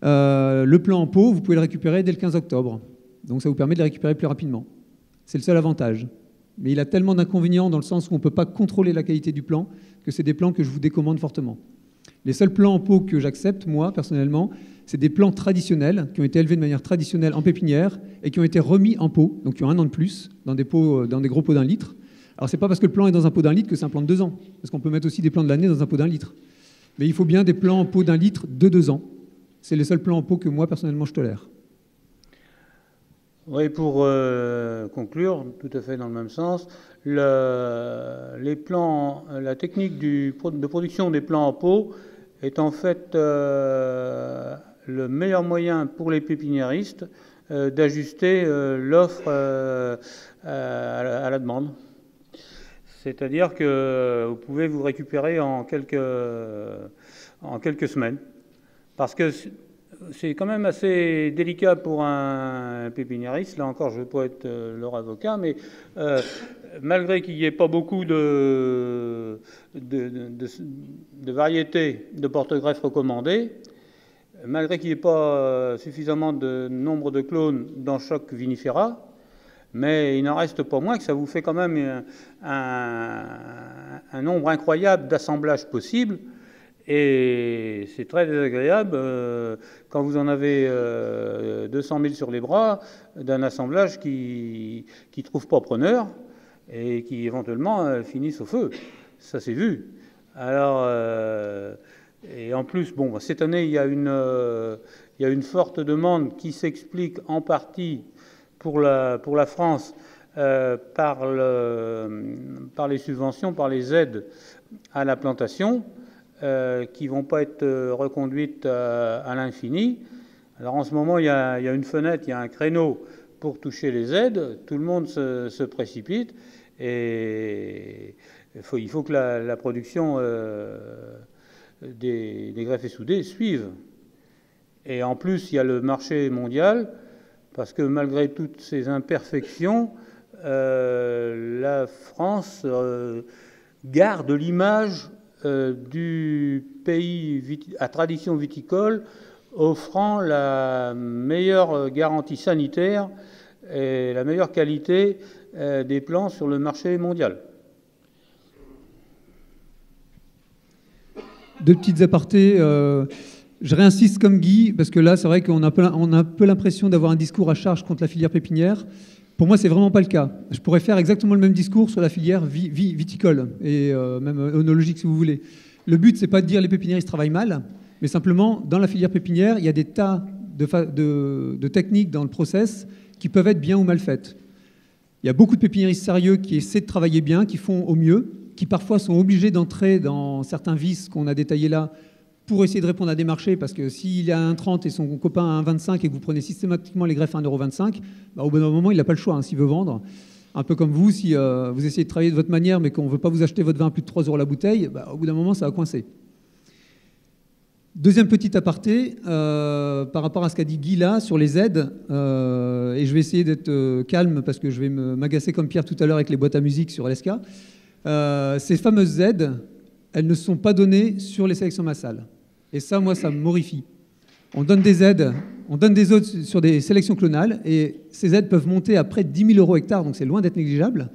Le plant en pot, vous pouvez le récupérer dès le 15 octobre. Donc ça vous permet de les récupérer plus rapidement. C'est le seul avantage. Mais il a tellement d'inconvénients dans le sens où on ne peut pas contrôler la qualité du plant que c'est des plants que je vous décommande fortement. Les seuls plants en pot que j'accepte, moi, personnellement, c'est des plants traditionnels qui ont été élevés de manière traditionnelle en pépinière et qui ont été remis en pot, donc qui ont 1 an de plus, dans des gros pots d'1 litre. Alors, c'est pas parce que le plant est dans un pot d'1 litre que c'est un plant de 2 ans, parce qu'on peut mettre aussi des plants de l'année dans un pot d'1 litre. Mais il faut bien des plants en pot d'1 litre de 2 ans. C'est les seuls plants en pot que moi, personnellement, je tolère. Oui, pour conclure, tout à fait dans le même sens, la technique de production des plants en pot est en fait le meilleur moyen pour les pépiniéristes d'ajuster l'offre à la demande. C'est-à-dire que vous pouvez vous récupérer en quelques semaines. Parce que c'est quand même assez délicat pour un pépiniériste. Là encore, je ne veux pas être leur avocat, mais malgré qu'il n'y ait pas beaucoup de variétés de porte-greffes recommandées, malgré qu'il n'y ait pas suffisamment de nombre de clones dans chaque vinifera, mais il n'en reste pas moins que ça vous fait quand même un nombre incroyable d'assemblages possibles. Et c'est très désagréable quand vous en avez 200 000 sur les bras d'un assemblage qui ne trouve pas preneur et qui éventuellement finissent au feu. Ça s'est vu. Alors, et en plus, bon, cette année, il y a une forte demande qui s'explique en partie pour la France par les subventions, par les aides à la plantation. Qui ne vont pas être reconduites à l'infini. Alors en ce moment, il y a une fenêtre, il y a un créneau pour toucher les aides. Tout le monde se précipite et il faut que la production des greffes et soudés suive. Et en plus, il y a le marché mondial, parce que malgré toutes ces imperfections, la France garde l'image du pays à tradition viticole offrant la meilleure garantie sanitaire et la meilleure qualité des plants sur le marché mondial. Deux petites apartés. Je réinsiste comme Guy, parce que là, c'est vrai qu'on a un peu l'impression d'avoir un discours à charge contre la filière pépinière. Pour moi, c'est vraiment pas le cas. Je pourrais faire exactement le même discours sur la filière viticole et même œnologique, si vous voulez. Le but, c'est pas de dire les pépiniéristes travaillent mal, mais simplement, dans la filière pépinière, il y a des tas de techniques dans le process qui peuvent être bien ou mal faites. Il y a beaucoup de pépiniéristes sérieux qui essaient de travailler bien, qui font au mieux, qui parfois sont obligés d'entrer dans certains vices qu'on a détaillés là pour essayer de répondre à des marchés, parce que s'il a un 30 et son copain a un 25 et que vous prenez systématiquement les greffes à 1,25 €, bah, au bout d'un moment, il n'a pas le choix s'il veut vendre. Un peu comme vous, si vous essayez de travailler de votre manière, mais qu'on ne veut pas vous acheter votre vin à plus de 3 € la bouteille, bah, au bout d'un moment, ça va coincer. Deuxième petit aparté, par rapport à ce qu'a dit Guy là, sur les aides, et je vais essayer d'être calme, parce que je vais m'agacer comme Pierre tout à l'heure avec les boîtes à musique sur LSK. Ces fameuses aides, elles ne sont pas données sur les sélections massales. Et ça, moi, ça m'horrifie. On donne des aides sur des sélections clonales, et ces aides peuvent monter à près de 10 000 € hectare, donc c'est loin d'être négligeable.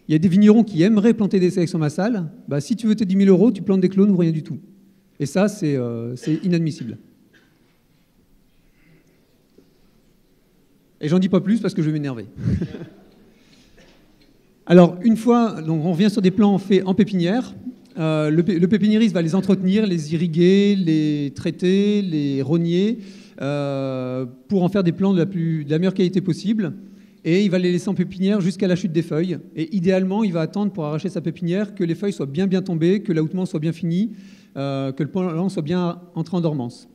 Il y a des vignerons qui aimeraient planter des sélections massales. Bah, si tu veux tes 10 000 €, tu plantes des clones ou rien du tout. Et ça, c'est inadmissible. Et j'en dis pas plus parce que je vais m'énerver. Alors, une fois, donc on revient sur des plants faits en pépinière. Le pépiniériste va les entretenir, les irriguer, les traiter, les rogner, pour en faire des plants de la meilleure qualité possible. Et il va les laisser en pépinière jusqu'à la chute des feuilles. Et idéalement, il va attendre pour arracher sa pépinière que les feuilles soient bien tombées, que l'ahoutement soit bien fini, que le plant soit bien entré en dormance.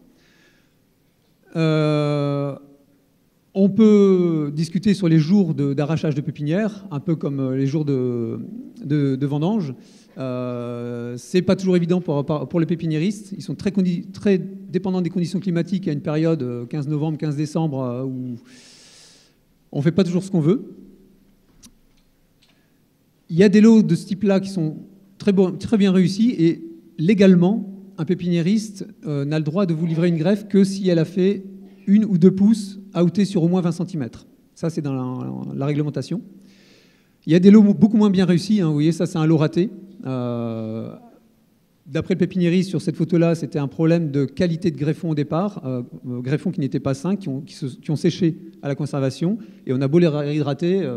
On peut discuter sur les jours d'arrachage de pépinière, un peu comme les jours de vendange. C'est pas toujours évident pour les pépiniéristes. Ils sont très dépendants des conditions climatiques à une période 15 novembre, 15 décembre où on ne fait pas toujours ce qu'on veut. Il y a des lots de ce type-là qui sont très bien réussis et légalement, un pépiniériste n'a le droit de vous livrer une greffe que si elle a fait 1 ou 2 pouces outés sur au moins 20 cm. Ça, c'est dans la réglementation. Il y a des lots beaucoup moins bien réussis. Vous voyez, ça, c'est un lot raté. D'après le pépiniériste, sur cette photo-là, c'était un problème de qualité de greffon au départ. Greffons qui n'étaient pas sains, qui ont séché à la conservation. Et on a beau les réhydrater.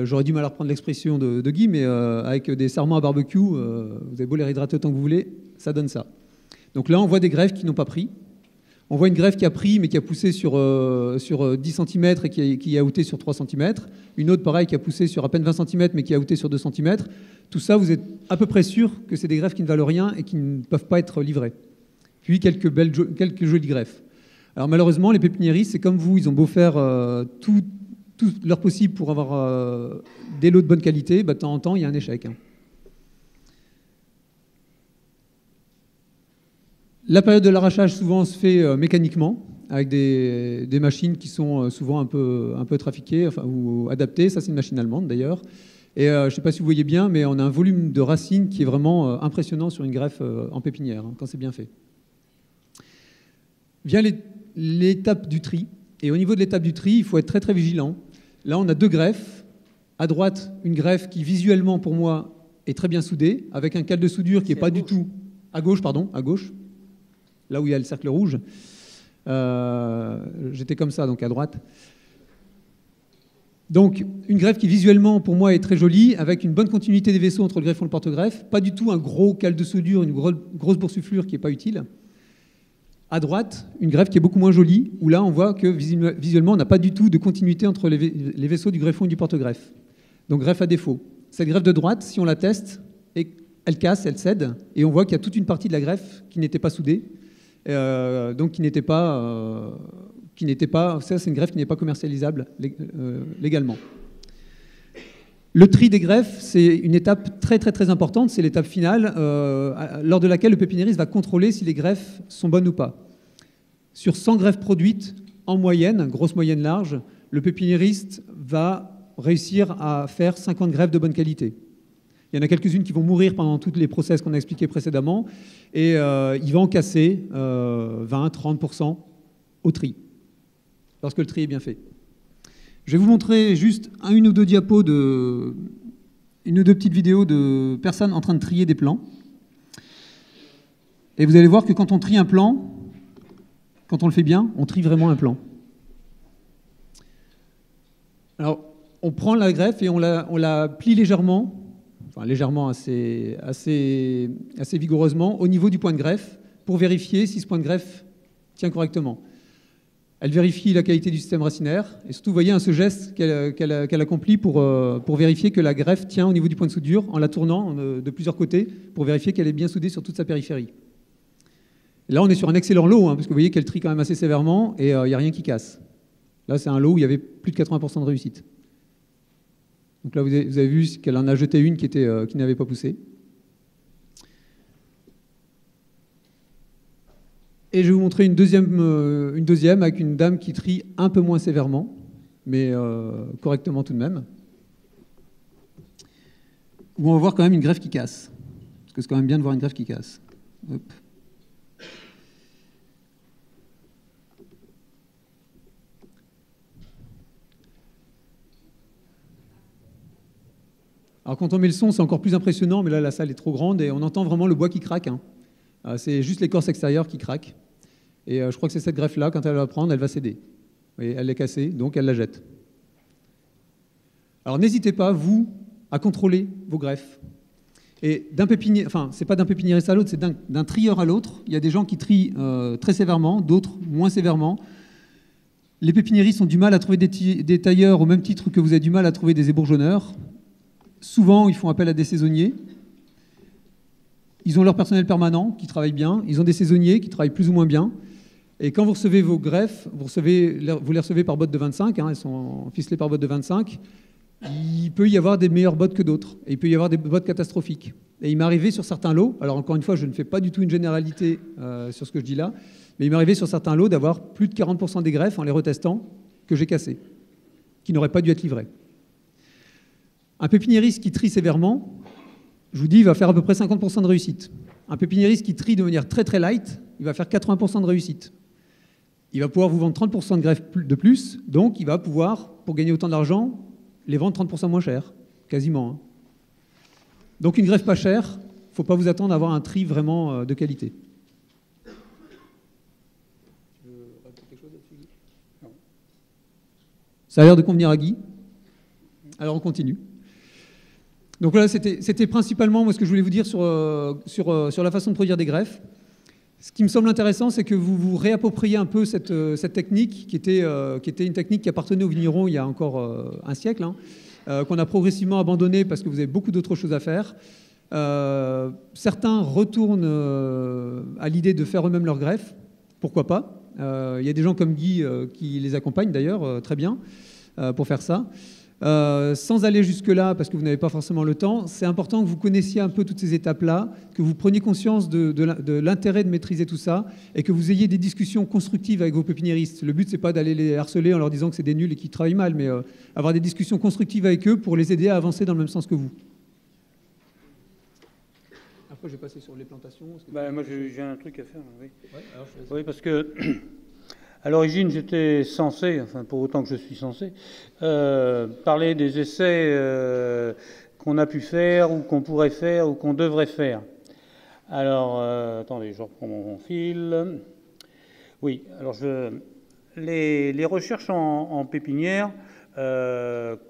J'aurais du mal à reprendre l'expression de Guy, mais avec des sarments à barbecue, vous avez beau les réhydrater autant que vous voulez, ça donne ça. Donc là, on voit des greffes qui n'ont pas pris. On voit une greffe qui a pris, mais qui a poussé sur 10 cm et qui a outé sur 3 cm. Une autre, pareil, qui a poussé sur à peine 20 cm, mais qui a outé sur 2 cm. Tout ça, vous êtes à peu près sûr que c'est des greffes qui ne valent rien et qui ne peuvent pas être livrées. Puis quelques jolies greffes. Alors malheureusement, les pépiniéristes, c'est comme vous, ils ont beau faire tout leur possible pour avoir des lots de bonne qualité, de temps en temps, il y a un échec. La période de l'arrachage, souvent, se fait mécaniquement, avec des machines qui sont souvent un peu trafiquées ou adaptées. Ça, c'est une machine allemande, d'ailleurs. Et je ne sais pas si vous voyez bien, mais on a un volume de racines qui est vraiment impressionnant sur une greffe en pépinière, quand c'est bien fait. Vient l'étape du tri. Et au niveau de l'étape du tri, il faut être très, très vigilant. Là, on a 2 greffes. À droite, une greffe qui, visuellement, pour moi, est très bien soudée, avec un cal de soudure qui n'est pas du tout... À gauche, pardon, à gauche. Là où il y a le cercle rouge. J'étais comme ça, donc à droite. Donc, une greffe qui, visuellement, pour moi, est très jolie, avec une bonne continuité des vaisseaux entre le greffon et le porte-greffe. Pas du tout un gros cal de soudure, une grosse boursouflure qui n'est pas utile. À droite, une greffe qui est beaucoup moins jolie, où là, on voit que visuellement, on n'a pas du tout de continuité entre les vaisseaux du greffon et du porte-greffe. Donc, greffe à défaut. Cette greffe de droite, si on la teste, elle casse, elle cède, et on voit qu'il y a toute une partie de la greffe qui n'était pas soudée, donc qui n'était pas... ça, c'est une greffe qui n'est pas commercialisable légalement. Le tri des greffes, c'est une étape très, très, très importante. C'est l'étape finale lors de laquelle le pépiniériste va contrôler si les greffes sont bonnes ou pas. Sur 100 greffes produites, en moyenne, grosse moyenne large, le pépiniériste va réussir à faire 50 greffes de bonne qualité. Il y en a quelques-unes qui vont mourir pendant tous les process qu'on a expliqués précédemment. Et il va en casser 20-30% au tri, lorsque le tri est bien fait. Je vais vous montrer juste une ou deux diapos une ou deux petites vidéos de personnes en train de trier des plans. Et vous allez voir que quand on trie un plan, quand on le fait bien, on trie vraiment un plan. Alors, on prend la greffe et on la plie légèrement, enfin légèrement assez vigoureusement, au niveau du point de greffe, pour vérifier si ce point de greffe tient correctement. Elle vérifie la qualité du système racinaire, et surtout, vous voyez ce geste qu'elle accomplit pour vérifier que la greffe tient au niveau du point de soudure, en la tournant de plusieurs côtés, pour vérifier qu'elle est bien soudée sur toute sa périphérie. Et là, on est sur un excellent lot, parce que vous voyez qu'elle trie quand même assez sévèrement, et il n'y a rien qui casse. Là, c'est un lot où il y avait plus de 80% de réussite. Donc là, vous avez vu qu'elle en a jeté une qui n'avait pas poussé. Et je vais vous montrer une deuxième avec une dame qui trie un peu moins sévèrement, mais correctement tout de même. Où on va voir quand même une greffe qui casse. Parce que c'est quand même bien de voir une greffe qui casse. Hop. Alors quand on met le son, c'est encore plus impressionnant, mais là, la salle est trop grande et on entend vraiment le bois qui craque. C'est juste l'écorce extérieure qui craque. Et je crois que c'est cette greffe-là, quand elle va prendre, elle va céder. Vous voyez, elle est cassée, donc elle la jette. Alors n'hésitez pas, vous, à contrôler vos greffes. Et d'un pépinier, enfin, c'est pas d'un pépiniériste à l'autre, c'est d'un trieur à l'autre. Il y a des gens qui trient très sévèrement, d'autres moins sévèrement. Les pépiniéristes ont du mal à trouver des tailleurs au même titre que vous avez du mal à trouver des ébourgeonneurs. Souvent, ils font appel à des saisonniers. Ils ont leur personnel permanent qui travaille bien. Ils ont des saisonniers qui travaillent plus ou moins bien. Et quand vous recevez vos greffes, vous les recevez par botte de 25, elles sont ficelées par botte de 25, il peut y avoir des meilleures bottes que d'autres. Et il peut y avoir des bottes catastrophiques. Et il m'est arrivé sur certains lots, alors encore une fois, je ne fais pas du tout une généralité sur ce que je dis là, mais il m'est arrivé sur certains lots d'avoir plus de 40% des greffes en les retestant que j'ai cassées, qui n'auraient pas dû être livrées. Un pépiniériste qui trie sévèrement, je vous dis, il va faire à peu près 50% de réussite. Un pépiniériste qui trie de manière très très light, il va faire 80% de réussite. Il va pouvoir vous vendre 30% de greffes de plus, donc il va pouvoir, pour gagner autant d'argent, les vendre 30% moins cher, quasiment. Donc une greffe pas chère, il ne faut pas vous attendre à avoir un tri vraiment de qualité. Tu veux rajouter quelque chose là-dessus, Guy ? Non. Ça a l'air de convenir à Guy. Alors on continue. Donc voilà, c'était principalement moi, ce que je voulais vous dire sur la façon de produire des greffes. Ce qui me semble intéressant, c'est que vous vous réappropriez un peu cette technique qui était une technique qui appartenait aux vignerons il y a encore un siècle, qu'on a progressivement abandonnée parce que vous avez beaucoup d'autres choses à faire. Certains retournent à l'idée de faire eux-mêmes leurs greffes. Pourquoi pas ? Il y a des gens comme Guy qui les accompagnent d'ailleurs très bien pour faire ça. Sans aller jusque-là, parce que vous n'avez pas forcément le temps, c'est important que vous connaissiez un peu toutes ces étapes-là, que vous preniez conscience de l'intérêt de maîtriser tout ça et que vous ayez des discussions constructives avec vos pépiniéristes. Le but, c'est pas d'aller les harceler en leur disant que c'est des nuls et qu'ils travaillent mal, mais avoir des discussions constructives avec eux pour les aider à avancer dans le même sens que vous. Après, je vais passer sur les plantations. Moi, j'ai un truc à faire. Oui, oui parce que... À l'origine, j'étais censé, enfin pour autant que je suis censé, parler des essais qu'on a pu faire ou qu'on pourrait faire ou qu'on devrait faire. Alors, attendez, je reprends mon fil. Oui, alors les recherches en pépinière,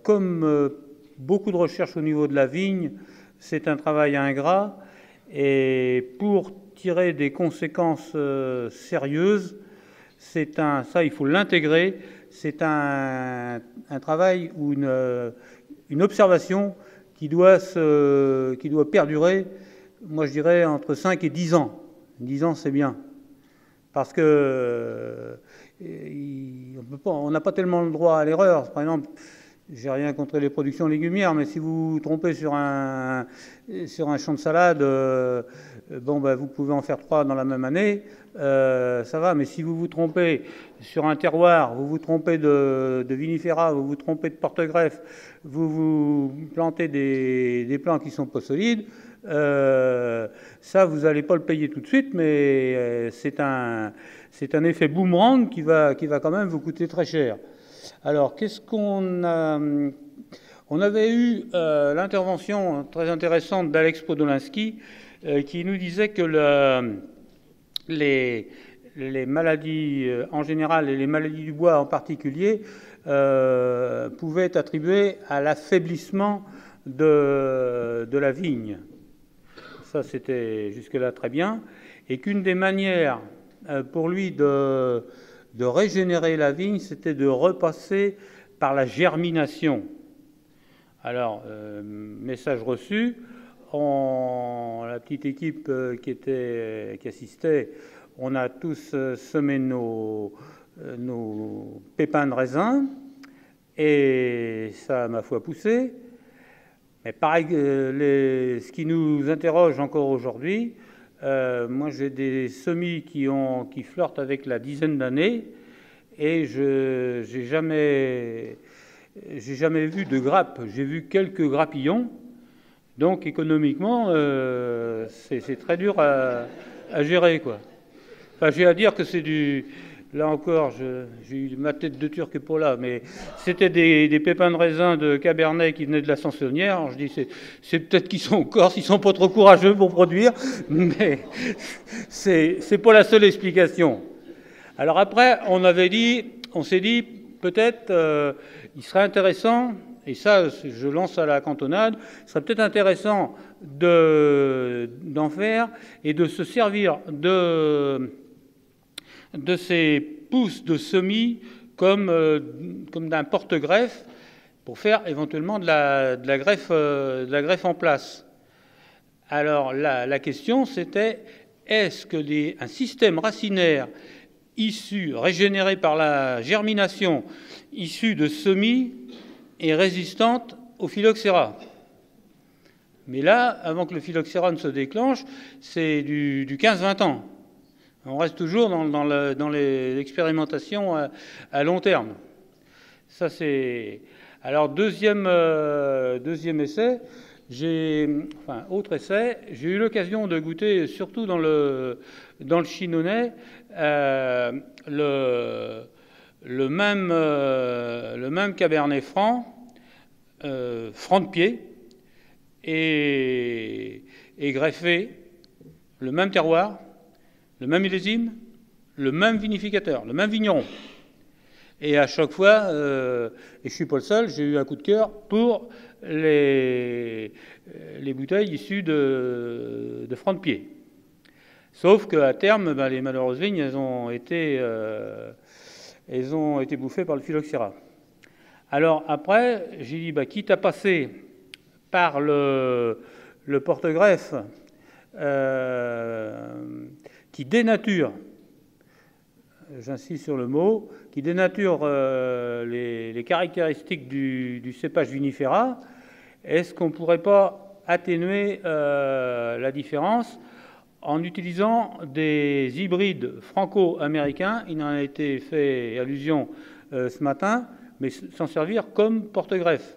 comme beaucoup de recherches au niveau de la vigne, c'est un travail ingrat. Et pour tirer des conséquences sérieuses, ça, il faut l'intégrer. C'est un travail ou une observation qui doit perdurer, moi je dirais, entre 5 et 10 ans. 10 ans, c'est bien. Parce que on n'a pas tellement le droit à l'erreur. Par exemple, j'ai rien contre les productions légumières, mais si vous vous trompez sur un champ de salade, vous pouvez en faire 3 dans la même année, ça va. Mais si vous vous trompez sur un terroir, vous vous trompez de vinifera, vous vous trompez de porte-greffe, vous plantez des plants qui sont pas solides, ça, vous n'allez pas le payer tout de suite, mais c'est un effet boomerang qui va quand même vous coûter très cher. Alors, qu'est-ce qu'on a... On avait eu l'intervention très intéressante d'Alex Podolski qui nous disait que les maladies en général et les maladies du bois en particulier pouvaient être attribuées à l'affaiblissement de la vigne. Ça, c'était jusque-là très bien. Et qu'une des manières pour lui de régénérer la vigne, c'était de repasser par la germination. Alors, message reçu, la petite équipe qui assistait, on a tous semé nos pépins de raisin, et ça a, ma foi, poussé. Mais pareil, ce qui nous interroge encore aujourd'hui, moi j'ai des semis qui flirtent avec la dizaine d'années, et j'ai jamais vu de grappes. J'ai vu quelques grappillons. Donc économiquement, c'est très dur à gérer, quoi. Enfin, j'ai à dire que c'est du... Là encore, j'ai eu ma tête de turc pour là, mais c'était des pépins de raisin de Cabernet qui venaient de la Sansonnière. Alors je dis, c'est peut-être qu'ils sont en Corse, ils sont pas trop courageux pour produire, mais c'est pas la seule explication. Alors après, on s'est dit, peut-être, il serait intéressant, et ça, je lance à la cantonade, il serait peut-être intéressant d'en faire et de se servir de ces pousses de semis comme d'un porte-greffe pour faire éventuellement de la greffe en place. Alors la question, c'était, est-ce que un système racinaire régénéré par la germination, issu de semis, est résistante au phylloxéra? Mais là, avant que le phylloxéra ne se déclenche, c'est du 15-20 ans. On reste toujours dans l'expérimentation à long terme. Ça, c'est... Alors, deuxième essai, autre essai, j'ai eu l'occasion de goûter, surtout dans le Chinonnais, le même Cabernet Franc, franc de pied, et greffé, le même terroir, le même millésime, le même vinificateur, le même vigneron. Et à chaque fois, et je ne suis pas le seul, j'ai eu un coup de cœur pour les bouteilles issues de franc de pied. Sauf qu'à terme, les malheureuses vignes, elles ont été bouffées par le phylloxéra. Alors après, j'ai dit, quitte à passer par le porte-greffe qui dénature, j'insiste sur le mot, qui dénature les caractéristiques du cépage vinifera, est-ce qu'on ne pourrait pas atténuer la différence en utilisant des hybrides franco-américains? Il en a été fait allusion ce matin, mais s'en servir comme porte-greffe.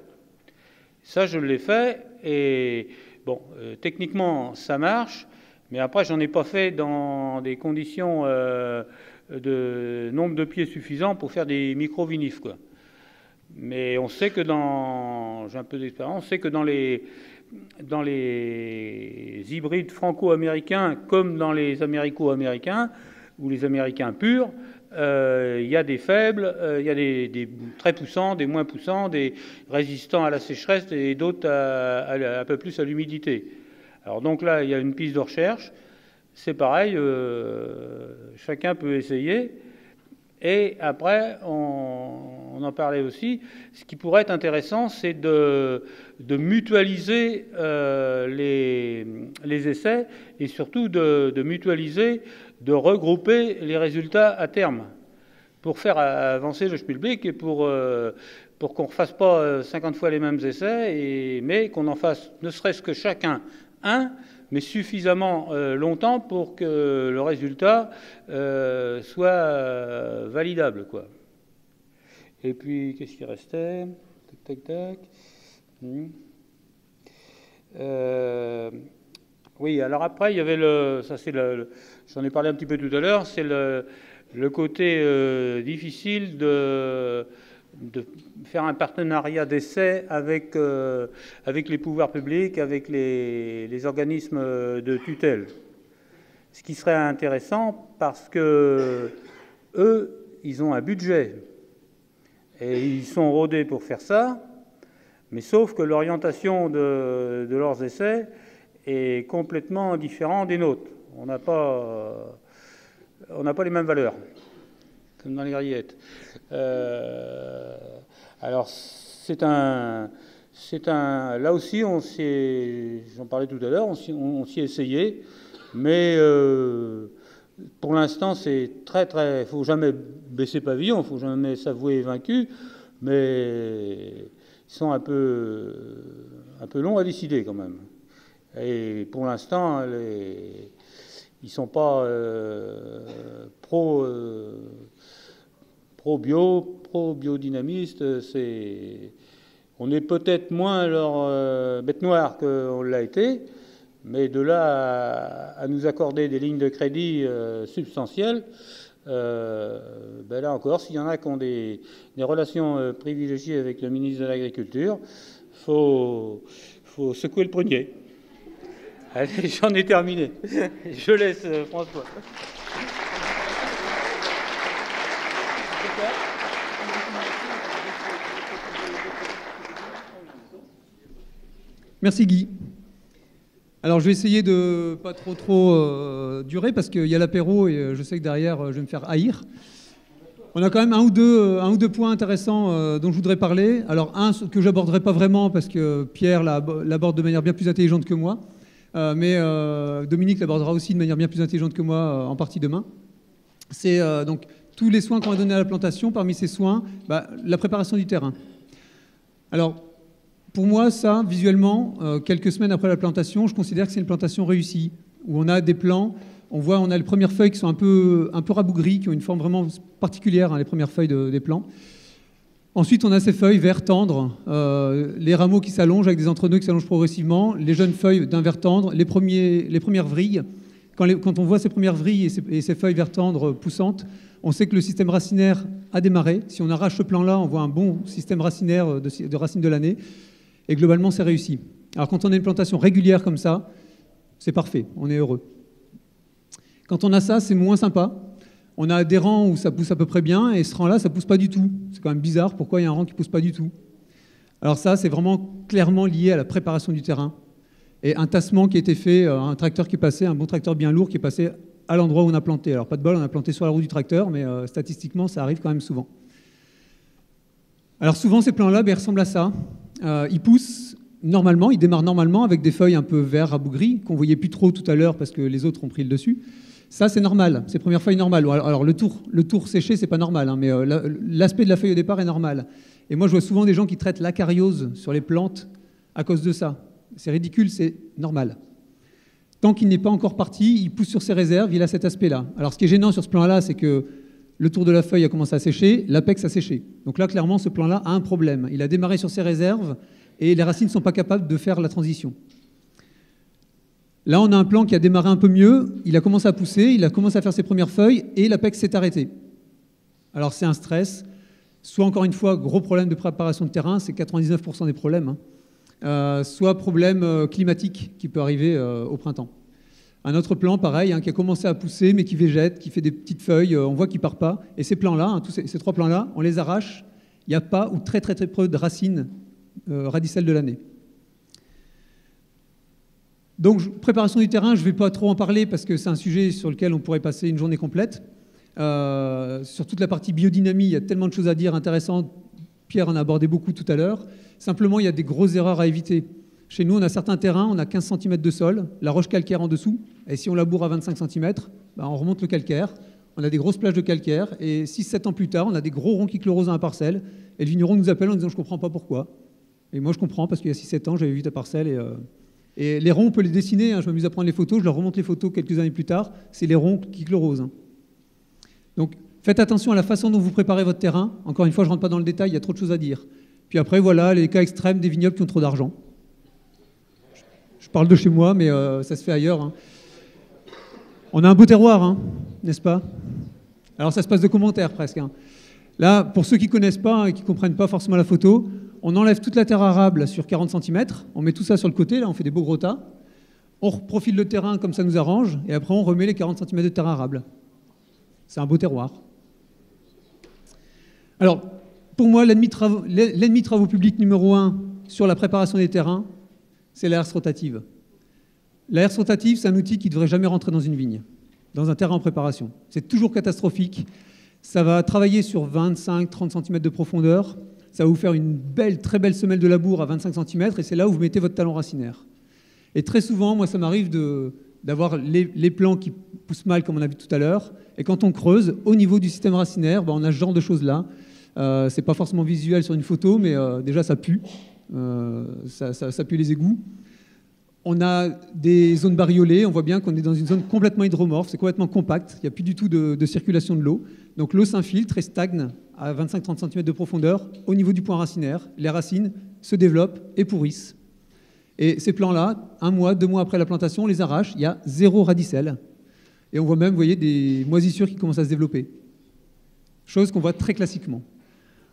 Ça, je l'ai fait, et bon, techniquement, ça marche, mais après, j'en ai pas fait dans des conditions de nombre de pieds suffisant pour faire des micro-vinifs, quoi. Mais on sait que j'ai un peu d'expérience, on sait que dans les hybrides franco-américains, comme dans les américo-américains, ou les américains purs, il y a des faibles, il y a des très poussants, des moins poussants, des résistants à la sécheresse et d'autres un peu plus à l'humidité. Alors donc là, il y a une piste de recherche. C'est pareil, chacun peut essayer. Et après, on en parlait aussi, ce qui pourrait être intéressant, c'est de mutualiser les essais et surtout de mutualiser, de regrouper les résultats à terme pour faire avancer le schmilblick et pour pour qu'on ne refasse pas 50 fois les mêmes essais, mais qu'on en fasse ne serait-ce que chacun un, mais suffisamment longtemps pour que le résultat soit validable, quoi. Et puis, qu'est-ce qui restait? Tac, tac, tac. Oui, alors après, il y avait j'en ai parlé un petit peu tout à l'heure, c'est le côté difficile de faire un partenariat d'essai avec les pouvoirs publics, avec les organismes de tutelle. Ce qui serait intéressant parce que eux, ils ont un budget et ils sont rodés pour faire ça, mais sauf que l'orientation de leurs essais est complètement différente des nôtres. On n'a pas les mêmes valeurs, comme dans les grillettes. Alors, là aussi, j'en parlais tout à l'heure, on s'y est essayé, mais pour l'instant, c'est il faut jamais baisser pavillon, il faut jamais s'avouer vaincu, mais ils sont un peu longs à décider quand même. Et pour l'instant, ils ne sont pas pro-bio, pro-biodynamiste. On est peut-être moins leur bête noire qu'on l'a été, mais de là à nous accorder des lignes de crédit substantielles, là encore, s'il y en a qui ont des relations privilégiées avec le ministre de l'Agriculture, faut secouer le prunier. Allez, j'en ai terminé. Je laisse François. Merci Guy. Alors je vais essayer de pas trop durer parce qu'il y a l'apéro et je sais que derrière je vais me faire haïr. On a quand même un ou deux points intéressants dont je voudrais parler. Alors un que j'aborderai pas vraiment parce que Pierre l'aborde de manière bien plus intelligente que moi, mais Dominique l'abordera aussi de manière bien plus intelligente que moi en partie demain. C'est donc tous les soins qu'on va donner à la plantation. Parmi ces soins, la préparation du terrain. Alors pour moi, ça, visuellement, quelques semaines après la plantation, je considère que c'est une plantation réussie, où on a des plants, on a les premières feuilles qui sont un peu rabougries, qui ont une forme vraiment particulière, les premières feuilles des plants. Ensuite, on a ces feuilles vert tendre, les rameaux qui s'allongent avec des entrenœuds qui s'allongent progressivement, les jeunes feuilles d'un vert tendre, les premières vrilles. Quand on voit ces premières vrilles et ces feuilles vert tendre poussantes, on sait que le système racinaire a démarré. Si on arrache ce plan-là, on voit un bon système racinaire de racines de l'année. Et globalement, c'est réussi. Alors quand on a une plantation régulière comme ça, c'est parfait, on est heureux. Quand on a ça, c'est moins sympa. On a des rangs où ça pousse à peu près bien, et ce rang-là, ça pousse pas du tout. C'est quand même bizarre, pourquoi il y a un rang qui pousse pas du tout? Alors ça, c'est vraiment clairement lié à la préparation du terrain. Et un tassement qui a été fait, un tracteur qui est passé, un bon tracteur bien lourd qui est passé à l'endroit où on a planté. Alors pas de bol, on a planté sur la roue du tracteur, mais statistiquement, ça arrive quand même souvent. Alors souvent, ces plants-là, ils ressemblent à ça. Ils poussent normalement, ils démarrent normalement avec des feuilles un peu vert rabougries, qu'on ne voyait plus trop tout à l'heure parce que les autres ont pris le dessus. Ça, c'est normal, ces premières feuilles normales. Alors le tour séché, c'est pas normal, mais l'aspect de la feuille au départ est normal. Et moi, je vois souvent des gens qui traitent l'acariose sur les plantes à cause de ça. C'est ridicule, c'est normal. Tant qu'il n'est pas encore parti, il pousse sur ses réserves, il a cet aspect-là. Alors ce qui est gênant sur ce plan-là, c'est que le tour de la feuille a commencé à sécher, l'apex a séché. Donc là, clairement, ce plan-là a un problème. Il a démarré sur ses réserves et les racines ne sont pas capables de faire la transition. Là, on a un plan qui a démarré un peu mieux, il a commencé à pousser, il a commencé à faire ses premières feuilles et l'apex s'est arrêté. Alors c'est un stress, soit encore une fois, gros problème de préparation de terrain, c'est 99% des problèmes, soit problème climatique qui peut arriver au printemps. Un autre plan, pareil, qui a commencé à pousser, mais qui végète, qui fait des petites feuilles, on voit qu'il ne part pas. Et ces plants-là, ces trois plants-là, on les arrache, il n'y a pas ou très très très peu de racines radicelles de l'année. Donc, préparation du terrain, je ne vais pas trop en parler parce que c'est un sujet sur lequel on pourrait passer une journée complète. Sur toute la partie biodynamie, il y a tellement de choses à dire intéressantes. Pierre en a abordé beaucoup tout à l'heure. Simplement, il y a des grosses erreurs à éviter. Chez nous, on a certains terrains, on a 15 cm de sol, la roche calcaire en dessous, et si on laboure à 25 cm, on remonte le calcaire, on a des grosses plages de calcaire, et 6-7 ans plus tard, on a des gros ronds qui chlorosent dans la parcelle, et le vigneron nous appelle en disant « je ne comprends pas pourquoi ». Et moi, je comprends, parce qu'il y a 6-7 ans, j'avais vu ta parcelle, et les ronds, on peut les dessiner, hein, je m'amuse à prendre les photos, je leur remonte les photos quelques années plus tard, c'est les ronds qui chlorosent. Hein. Donc, faites attention à la façon dont vous préparez votre terrain. Encore une fois, je ne rentre pas dans le détail, il y a trop de choses à dire. Puis après, voilà, les cas extrêmes des vignobles qui ont trop d'argent. Je parle de chez moi, mais ça se fait ailleurs. Hein. On a un beau terroir, hein, n'est-ce pas? Alors ça se passe de commentaires presque. Hein. Là, pour ceux qui ne connaissent pas et qui ne comprennent pas forcément la photo, on enlève toute la terre arable sur 40 cm, on met tout ça sur le côté, là on fait des beaux gros tas, on profile le terrain comme ça nous arrange, et après on remet les 40 cm de terre arable. C'est un beau terroir. Alors, pour moi, l'ennemi travaux publics numéro 1 sur la préparation des terrains, c'est la herse rotative. La herse rotative, c'est un outil qui ne devrait jamais rentrer dans une vigne, dans un terrain en préparation. C'est toujours catastrophique. Ça va travailler sur 25-30 cm de profondeur. Ça va vous faire une très belle semelle de labour à 25 cm, et c'est là où vous mettez votre talon racinaire. Et très souvent, moi, ça m'arrive d'avoir les plants qui poussent mal, comme on a vu tout à l'heure. Et quand on creuse, au niveau du système racinaire, on a ce genre de choses-là. C'est pas forcément visuel sur une photo, mais déjà, ça pue. Ça pue les égouts. On a des zones bariolées, on voit bien qu'on est dans une zone complètement hydromorphe, c'est complètement compact, il n'y a plus du tout de circulation de l'eau. Donc l'eau s'infiltre et stagne à 25-30 cm de profondeur au niveau du point racinaire. Les racines se développent et pourrissent. Et ces plants-là, 1 mois, 2 mois après la plantation, on les arrache, il y a 0 radicelle. Et on voit même, vous voyez, des moisissures qui commencent à se développer. Chose qu'on voit très classiquement.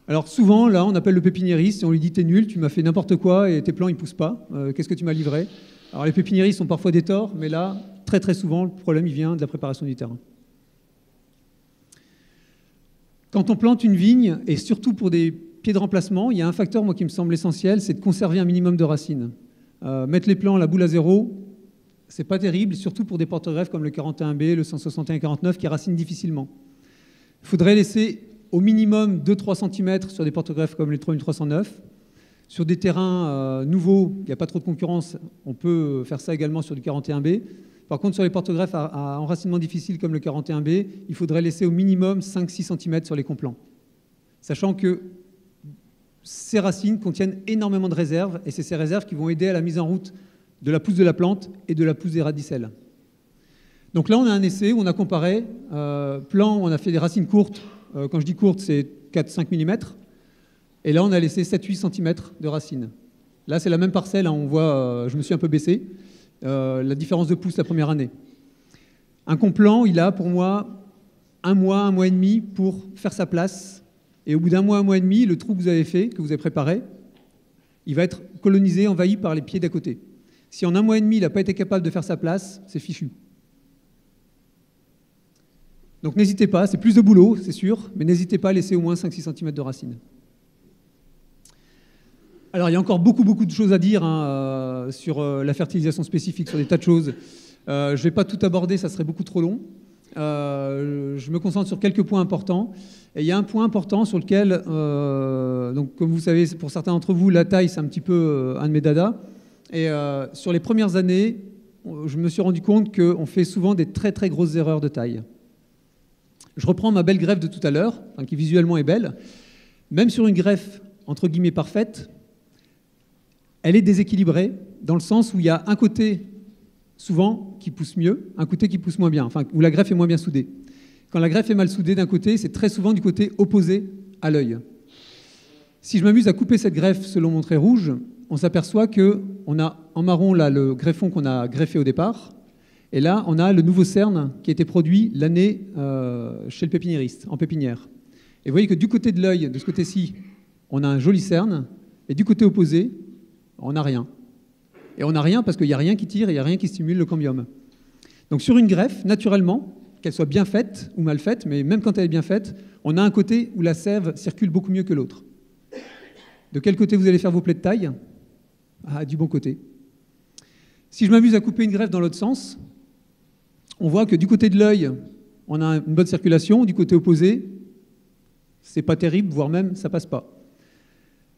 Alors souvent, là, on appelle le pépiniériste et on lui dit « t'es nul, tu m'as fait n'importe quoi et tes plants, ils ne poussent pas. Qu'est-ce que tu m'as livré ?» Alors les pépiniéristes ont parfois des torts, mais là, très très souvent, le problème il vient de la préparation du terrain. Quand on plante une vigne, et surtout pour des pieds de remplacement, il y a un facteur moi, qui me semble essentiel, c'est de conserver un minimum de racines. Mettre les plants à la boule à zéro, c'est pas terrible, surtout pour des porte-greffes comme le 41B, le 161-49 qui racinent difficilement. Il faudrait laisser au minimum 2-3 cm sur des porte-greffes comme les 3309. Sur des terrains nouveaux, il n'y a pas trop de concurrence, on peut faire ça également sur du 41B. Par contre, sur les porte-greffes à enracinement difficile comme le 41B, il faudrait laisser au minimum 5-6 cm sur les complants. Sachant que ces racines contiennent énormément de réserves, et c'est ces réserves qui vont aider à la mise en route de la pousse de la plante et de la pousse des radicelles. Donc là, on a un essai où on a comparé plants, on a fait des racines courtes. Quand je dis courtes, c'est 4-5 mm. Et là, on a laissé 7-8 cm de racines. Là, c'est la même parcelle, hein, on voit, je me suis un peu baissé, la différence de pouce la première année. Un complant, il a pour moi 1 mois et demi pour faire sa place. Et au bout d'1 mois et demi, le trou que vous avez fait, que vous avez préparé, il va être colonisé, envahi par les pieds d'à côté. Si en 1 mois et demi, il n'a pas été capable de faire sa place, c'est fichu. Donc n'hésitez pas, c'est plus de boulot, c'est sûr, mais n'hésitez pas à laisser au moins 5-6 cm de racines. Alors, il y a encore beaucoup de choses à dire hein, sur la fertilisation spécifique, sur des tas de choses. Je ne vais pas tout aborder, ça serait beaucoup trop long. Je me concentre sur quelques points importants. Et il y a un point important sur lequel, donc, comme vous savez, pour certains d'entre vous, la taille, c'est un petit peu un de mes dadas. Et sur les premières années, je me suis rendu compte qu'on fait souvent des très grosses erreurs de taille. Je reprends ma belle greffe de tout à l'heure, hein, qui visuellement est belle. Même sur une greffe, entre guillemets, parfaite, elle est déséquilibrée dans le sens où il y a un côté, souvent, qui pousse mieux, un côté qui pousse moins bien, enfin, où la greffe est moins bien soudée. Quand la greffe est mal soudée d'un côté, c'est très souvent du côté opposé à l'œil. Si je m'amuse à couper cette greffe selon mon trait rouge, on s'aperçoit qu'on a en marron là, le greffon qu'on a greffé au départ, et là, on a le nouveau cerne qui a été produit l'année chez le pépiniériste, en pépinière. Et vous voyez que du côté de l'œil, de ce côté-ci, on a un joli cerne, et du côté opposé, on n'a rien. Et on n'a rien parce qu'il n'y a rien qui tire et il n'y a rien qui stimule le cambium. Donc sur une greffe, naturellement, qu'elle soit bien faite ou mal faite, mais même quand elle est bien faite, on a un côté où la sève circule beaucoup mieux que l'autre. De quel côté vous allez faire vos plaies de taille? Ah, du bon côté. Si je m'amuse à couper une greffe dans l'autre sens, on voit que du côté de l'œil, on a une bonne circulation, du côté opposé, c'est pas terrible, voire même ça passe pas.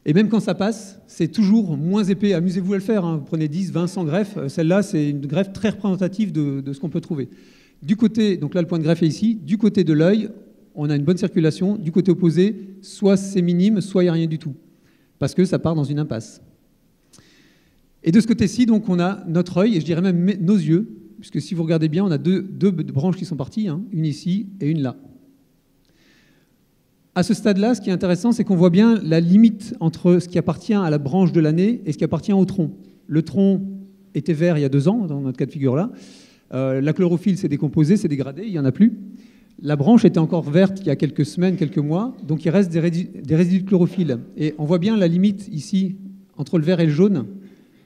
Et même quand ça passe, c'est toujours moins épais. Amusez-vous à le faire, hein. Vous prenez 10, 20, 100 greffes. Celle-là, c'est une greffe très représentative de ce qu'on peut trouver. Du côté, donc là le point de greffe est ici, du côté de l'œil, on a une bonne circulation. Du côté opposé, soit c'est minime, soit il n'y a rien du tout, parce que ça part dans une impasse. Et de ce côté-ci, donc, on a notre œil, et je dirais même nos yeux, puisque si vous regardez bien, on a deux branches qui sont parties, hein, une ici et une là. À ce stade-là, ce qui est intéressant, c'est qu'on voit bien la limite entre ce qui appartient à la branche de l'année et ce qui appartient au tronc. Le tronc était vert il y a 2 ans, dans notre cas de figure-là. La chlorophylle s'est décomposée, s'est dégradée, il n'y en a plus. La branche était encore verte il y a quelques semaines, quelques mois, donc il reste des résidus de chlorophylle. Et on voit bien la limite ici entre le vert et le jaune.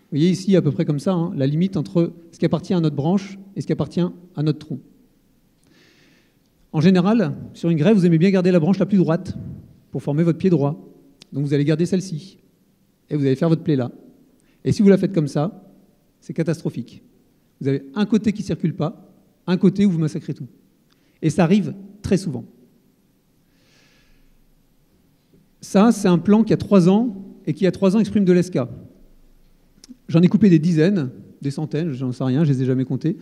Vous voyez ici à peu près comme ça, hein, la limite entre ce qui appartient à notre branche et ce qui appartient à notre tronc. En général, sur une greffe, vous aimez bien garder la branche la plus droite pour former votre pied droit. Donc vous allez garder celle-ci et vous allez faire votre plaie là. Et si vous la faites comme ça, c'est catastrophique. Vous avez un côté qui ne circule pas, un côté où vous massacrez tout. Et ça arrive très souvent. Ça, c'est un plan qui a 3 ans et qui, à 3 ans, exprime de l'ESCA. J'en ai coupé des dizaines, des centaines, j'en sais rien, je ne les ai jamais comptés.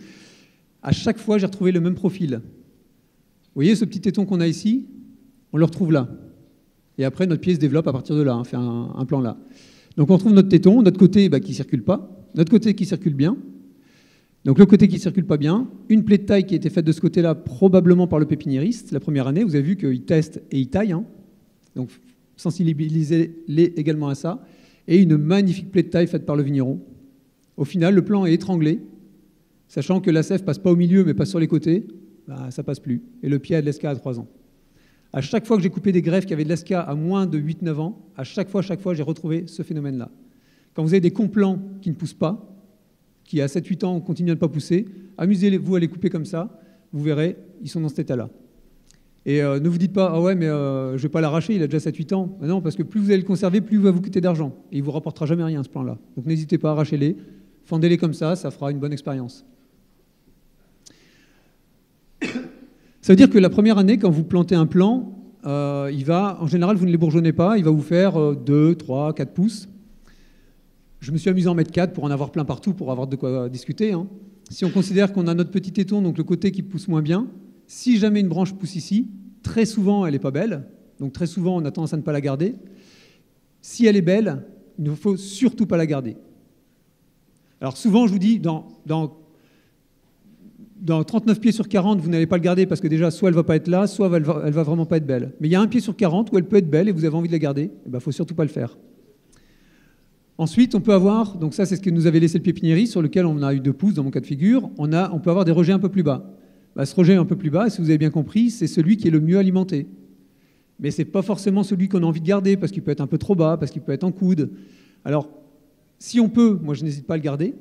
À chaque fois, j'ai retrouvé le même profil. Vous voyez ce petit téton qu'on a ici? On le retrouve là. Et après, notre pied se développe à partir de là, hein, fait un plan là. Donc on retrouve notre téton, notre côté qui ne circule pas, notre côté qui circule bien. Donc le côté qui ne circule pas bien, une plaie de taille qui a été faite de ce côté-là, probablement par le pépiniériste, la première année. Vous avez vu qu'il teste et il taille. Hein. Donc sensibilisez-les également à ça. Et une magnifique plaie de taille faite par le vigneron. Au final, le plan est étranglé, sachant que la sève passe pas au milieu, mais passe sur les côtés. Ça passe plus. Et le pied a de l'ESCA à 3 ans. À chaque fois que j'ai coupé des greffes qui avaient de l'ESCA à moins de 8-9 ans, à chaque fois, j'ai retrouvé ce phénomène-là. Quand vous avez des complants qui ne poussent pas, qui à 7-8 ans continuent à ne pas pousser, amusez-vous à les couper comme ça, vous verrez, ils sont dans cet état-là. Et ne vous dites pas, ah ouais, mais je ne vais pas l'arracher, il a déjà 7-8 ans. Non, parce que plus vous allez le conserver, plus il va vous coûter d'argent. Et il ne vous rapportera jamais rien, ce plan-là. Donc n'hésitez pas à arracher-les, fendez-les comme ça fera une bonne expérience. Ça veut dire que la première année, quand vous plantez un plant, en général, vous ne les bourgeonnez pas, il va vous faire 2, 3, 4 pouces. Je me suis amusé à en mettre 4 pour en avoir plein partout, pour avoir de quoi discuter. Hein. Si on considère qu'on a notre petit téton, donc le côté qui pousse moins bien, si jamais une branche pousse ici, très souvent, elle n'est pas belle. Donc très souvent, on a tendance à ne pas la garder. Si elle est belle, il ne faut surtout pas la garder. Alors souvent, je vous dis, dans 39 pieds sur 40, vous n'allez pas le garder parce que déjà, soit elle ne va pas être là, soit elle va vraiment pas être belle. Mais il y a un pied sur 40 où elle peut être belle et vous avez envie de la garder, il ne faut surtout pas le faire. Ensuite, on peut avoir, donc ça c'est ce que nous avait laissé le pépiniériste, sur lequel on a eu 2 pouces dans mon cas de figure, on peut avoir des rejets un peu plus bas. Ce rejet un peu plus bas, si vous avez bien compris, c'est celui qui est le mieux alimenté. Mais ce n'est pas forcément celui qu'on a envie de garder parce qu'il peut être un peu trop bas, parce qu'il peut être en coude. Alors, si on peut, moi je n'hésite pas à le garder.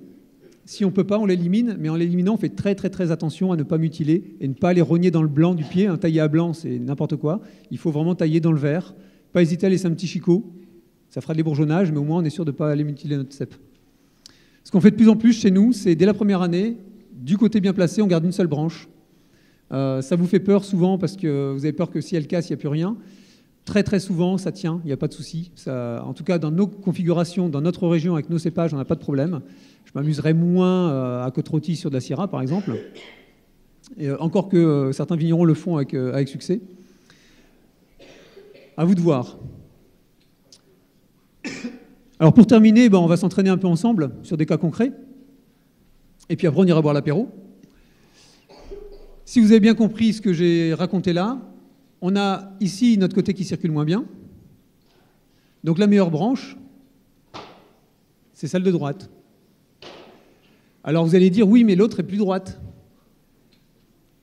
Si on ne peut pas, on l'élimine, mais en l'éliminant, on fait très très très attention à ne pas mutiler et ne pas aller rogner dans le blanc du pied. Un taillé à blanc, c'est n'importe quoi. Il faut vraiment tailler dans le vert. Pas hésiter à laisser un petit chicot. Ça fera de l'ébourgeonnage, mais au moins on est sûr de ne pas aller mutiler notre cep. Ce qu'on fait de plus en plus chez nous, c'est dès la première année, du côté bien placé, on garde une seule branche. Ça vous fait peur souvent parce que vous avez peur que si elle casse, il n'y a plus rien. Très très souvent, ça tient, il n'y a pas de souci. En tout cas, dans nos configurations, dans notre région, avec nos cépages, on n'a pas de problème. Je m'amuserais moins à côte-rôtie sur de la Syrah, par exemple. Et encore que certains vignerons le font avec succès. À vous de voir. Alors pour terminer, on va s'entraîner un peu ensemble sur des cas concrets. Et puis après, on ira boire l'apéro. Si vous avez bien compris ce que j'ai raconté là, on a ici notre côté qui circule moins bien. Donc la meilleure branche, c'est celle de droite. Alors vous allez dire, oui, mais l'autre est plus droite.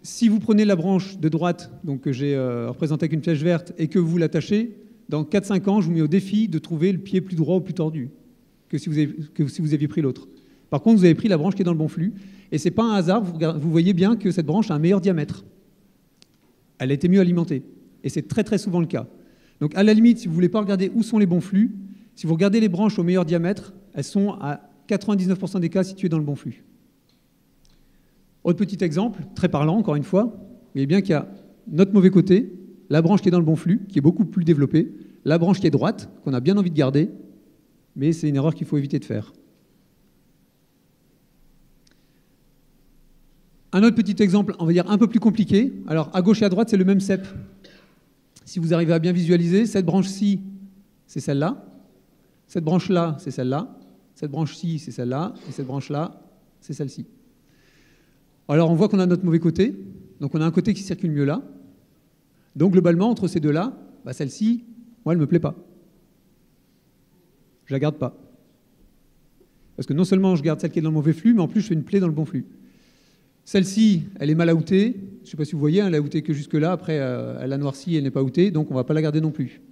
Si vous prenez la branche de droite, donc que j'ai représentée avec une flèche verte, et que vous l'attachez, dans 4-5 ans, je vous mets au défi de trouver le pied plus droit ou plus tordu que si vous aviez pris l'autre. Par contre, vous avez pris la branche qui est dans le bon flux. Et ce n'est pas un hasard, vous voyez bien que cette branche a un meilleur diamètre. Elle a été mieux alimentée. Et c'est très très souvent le cas. Donc à la limite, si vous ne voulez pas regarder où sont les bons flux, si vous regardez les branches au meilleur diamètre, elles sont à 99% des cas situées dans le bon flux. Autre petit exemple, très parlant encore une fois, vous voyez bien qu'il y a notre mauvais côté, la branche qui est dans le bon flux, qui est beaucoup plus développée, la branche qui est droite, qu'on a bien envie de garder, mais c'est une erreur qu'il faut éviter de faire. Un autre petit exemple, on va dire un peu plus compliqué. Alors, à gauche et à droite, c'est le même cep. Si vous arrivez à bien visualiser, cette branche-ci, c'est celle-là. Cette branche-là, c'est celle-là. Cette branche-ci, c'est celle-là. Et cette branche-là, c'est celle-ci. Alors, on voit qu'on a notre mauvais côté. Donc, on a un côté qui circule mieux là. Donc, globalement, entre ces deux-là, bah, celle-ci, moi, elle ne me plaît pas. Je ne la garde pas. Parce que non seulement je garde celle qui est dans le mauvais flux, mais en plus, je fais une plaie dans le bon flux. Celle-ci, elle est mal outée. Je ne sais pas si vous voyez, elle a outé que jusque-là. Après, elle a noirci, elle n'est pas outée. Donc, on ne va pas la garder non plus.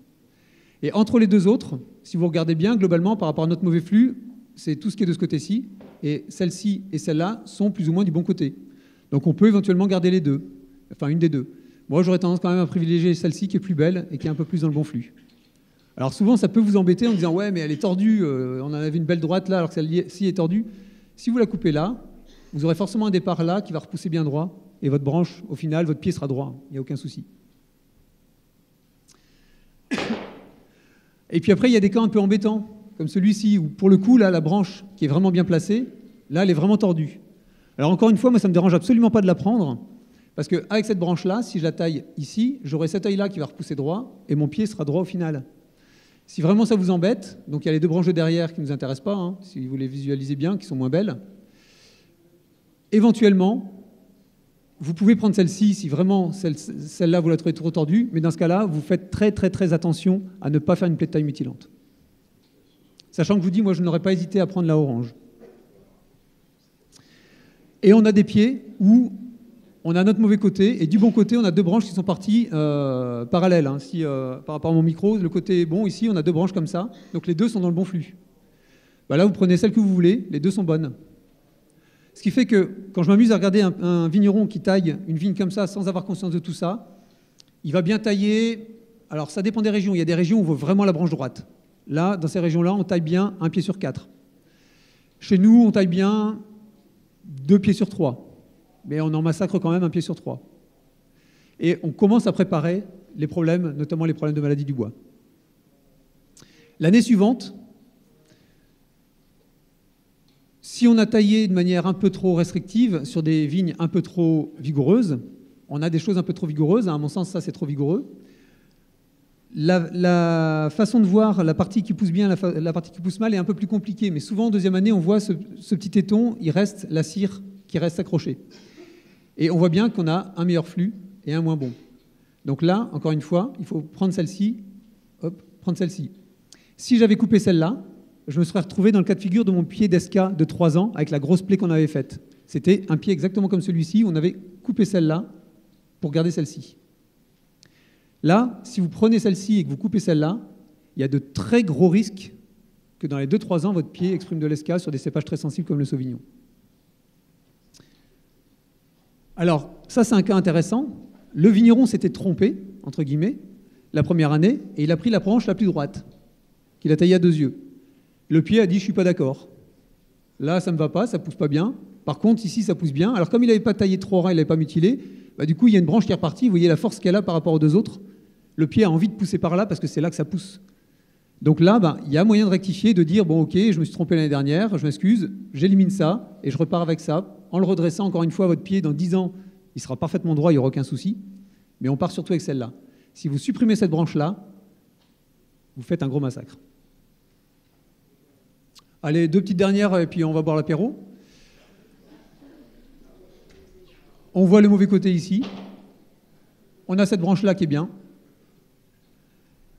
Et entre les deux autres, si vous regardez bien, globalement, par rapport à notre mauvais flux, c'est tout ce qui est de ce côté-ci. Et celle-ci et celle-là sont plus ou moins du bon côté. Donc, on peut éventuellement garder les deux. Enfin, une des deux. Moi, j'aurais tendance quand même à privilégier celle-ci qui est plus belle et qui est un peu plus dans le bon flux. Alors, souvent, ça peut vous embêter en disant « Ouais, mais elle est tordue. On en avait une belle droite là, alors que celle-ci est tordue. » Si vous la coupez là, vous aurez forcément un départ là qui va repousser bien droit. Et votre branche, au final, votre pied sera droit. Il n'y a aucun souci. Et puis après, il y a des cas un peu embêtants, comme celui-ci, où pour le coup, là, la branche qui est vraiment bien placée, là, elle est vraiment tordue. Alors encore une fois, moi, ça ne me dérange absolument pas de la prendre, parce qu'avec cette branche-là, si je la taille ici, j'aurai cet œil-là qui va repousser droit, et mon pied sera droit au final. Si vraiment ça vous embête, donc il y a les deux branches de derrière qui ne nous intéressent pas, hein, si vous les visualisez bien, qui sont moins belles, éventuellement, vous pouvez prendre celle-ci si vraiment celle-là vous la trouvez trop tordue, mais dans ce cas-là, vous faites très très très attention à ne pas faire une plaie de taille mutilante. Sachant que je vous dis, moi je n'aurais pas hésité à prendre la orange. Et on a des pieds où on a notre mauvais côté, et du bon côté, on a deux branches qui sont parties parallèles. Hein. Si, par rapport à mon micro, le côté bon, ici, on a deux branches comme ça, donc les deux sont dans le bon flux. Bah là, vous prenez celle que vous voulez, les deux sont bonnes. Ce qui fait que quand je m'amuse à regarder un vigneron qui taille une vigne comme ça sans avoir conscience de tout ça, il va bien tailler. Alors ça dépend des régions. Il y a des régions où on voit vraiment la branche droite. Là, dans ces régions-là, on taille bien 1 pied sur 4. Chez nous, on taille bien 2 pieds sur 3. Mais on en massacre quand même 1 pied sur 3. Et on commence à préparer les problèmes, notamment les problèmes de maladie du bois. L'année suivante, si on a taillé de manière un peu trop restrictive sur des vignes un peu trop vigoureuses, on a des choses un peu trop vigoureuses, à mon sens ça c'est trop vigoureux. La façon de voir la partie qui pousse bien, la partie qui pousse mal est un peu plus compliquée, mais souvent en deuxième année on voit ce petit téton, il reste la cire qui reste accrochée. Et on voit bien qu'on a un meilleur flux et un moins bon. Donc là, encore une fois, il faut prendre celle-ci, hop, prendre celle-ci. Si j'avais coupé celle-là, je me serais retrouvé dans le cas de figure de mon pied d'Esca de 3 ans avec la grosse plaie qu'on avait faite. C'était un pied exactement comme celui-ci, on avait coupé celle-là pour garder celle-ci. Là, si vous prenez celle-ci et que vous coupez celle-là, il y a de très gros risques que dans les 2-3 ans, votre pied exprime de l'Esca sur des cépages très sensibles comme le Sauvignon. Alors, ça c'est un cas intéressant. Le vigneron s'était trompé, entre guillemets, la première année, et il a pris la branche la plus droite, qu'il a taillée à 2 yeux. Le pied a dit « je ne suis pas d'accord ». Là, ça ne me va pas, ça ne pousse pas bien. Par contre, ici, ça pousse bien. Alors, comme il n'avait pas taillé trop rang, il n'avait pas mutilé, bah, du coup, il y a une branche qui est repartie. Vous voyez la force qu'elle a par rapport aux deux autres. Le pied a envie de pousser par là parce que c'est là que ça pousse. Donc là, bah, il y a moyen de rectifier, de dire « bon, ok, je me suis trompé l'année dernière, je m'excuse, j'élimine ça et je repars avec ça ». En le redressant, encore une fois, votre pied, dans 10 ans, il sera parfaitement droit, il n'y aura aucun souci. Mais on part surtout avec celle-là. Si vous supprimez cette branche-là, vous faites un gros massacre. Allez, 2 petites dernières et puis on va boire l'apéro. On voit le mauvais côté ici. On a cette branche-là qui est bien.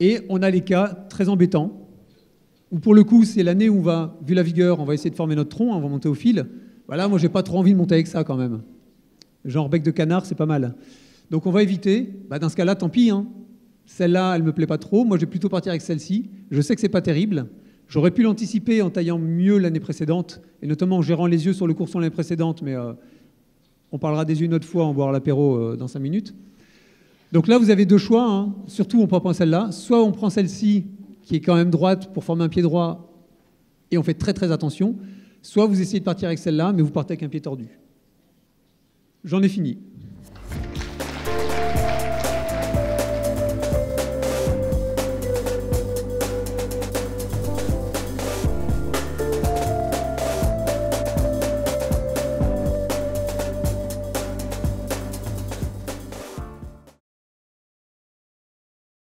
Et on a les cas très embêtants, où pour le coup, c'est l'année où on va, vu la vigueur, on va essayer de former notre tronc, on va monter au fil. Voilà, moi, j'ai pas trop envie de monter avec ça quand même. Genre bec de canard, c'est pas mal. Donc on va éviter. Bah, dans ce cas-là, tant pis. Hein. Celle-là, elle me plaît pas trop. Moi, je vais plutôt partir avec celle-ci. Je sais que c'est pas terrible. J'aurais pu l'anticiper en taillant mieux l'année précédente, et notamment en gérant les yeux sur le courson l'année précédente, mais on parlera des yeux une autre fois, on boira l'apéro dans 5 minutes. Donc là, vous avez 2 choix, hein. Surtout on prend celle-là. Soit on prend celle-ci, qui est quand même droite, pour former un pied droit, et on fait très très attention. Soit vous essayez de partir avec celle-là, mais vous partez avec un pied tordu. J'en ai fini.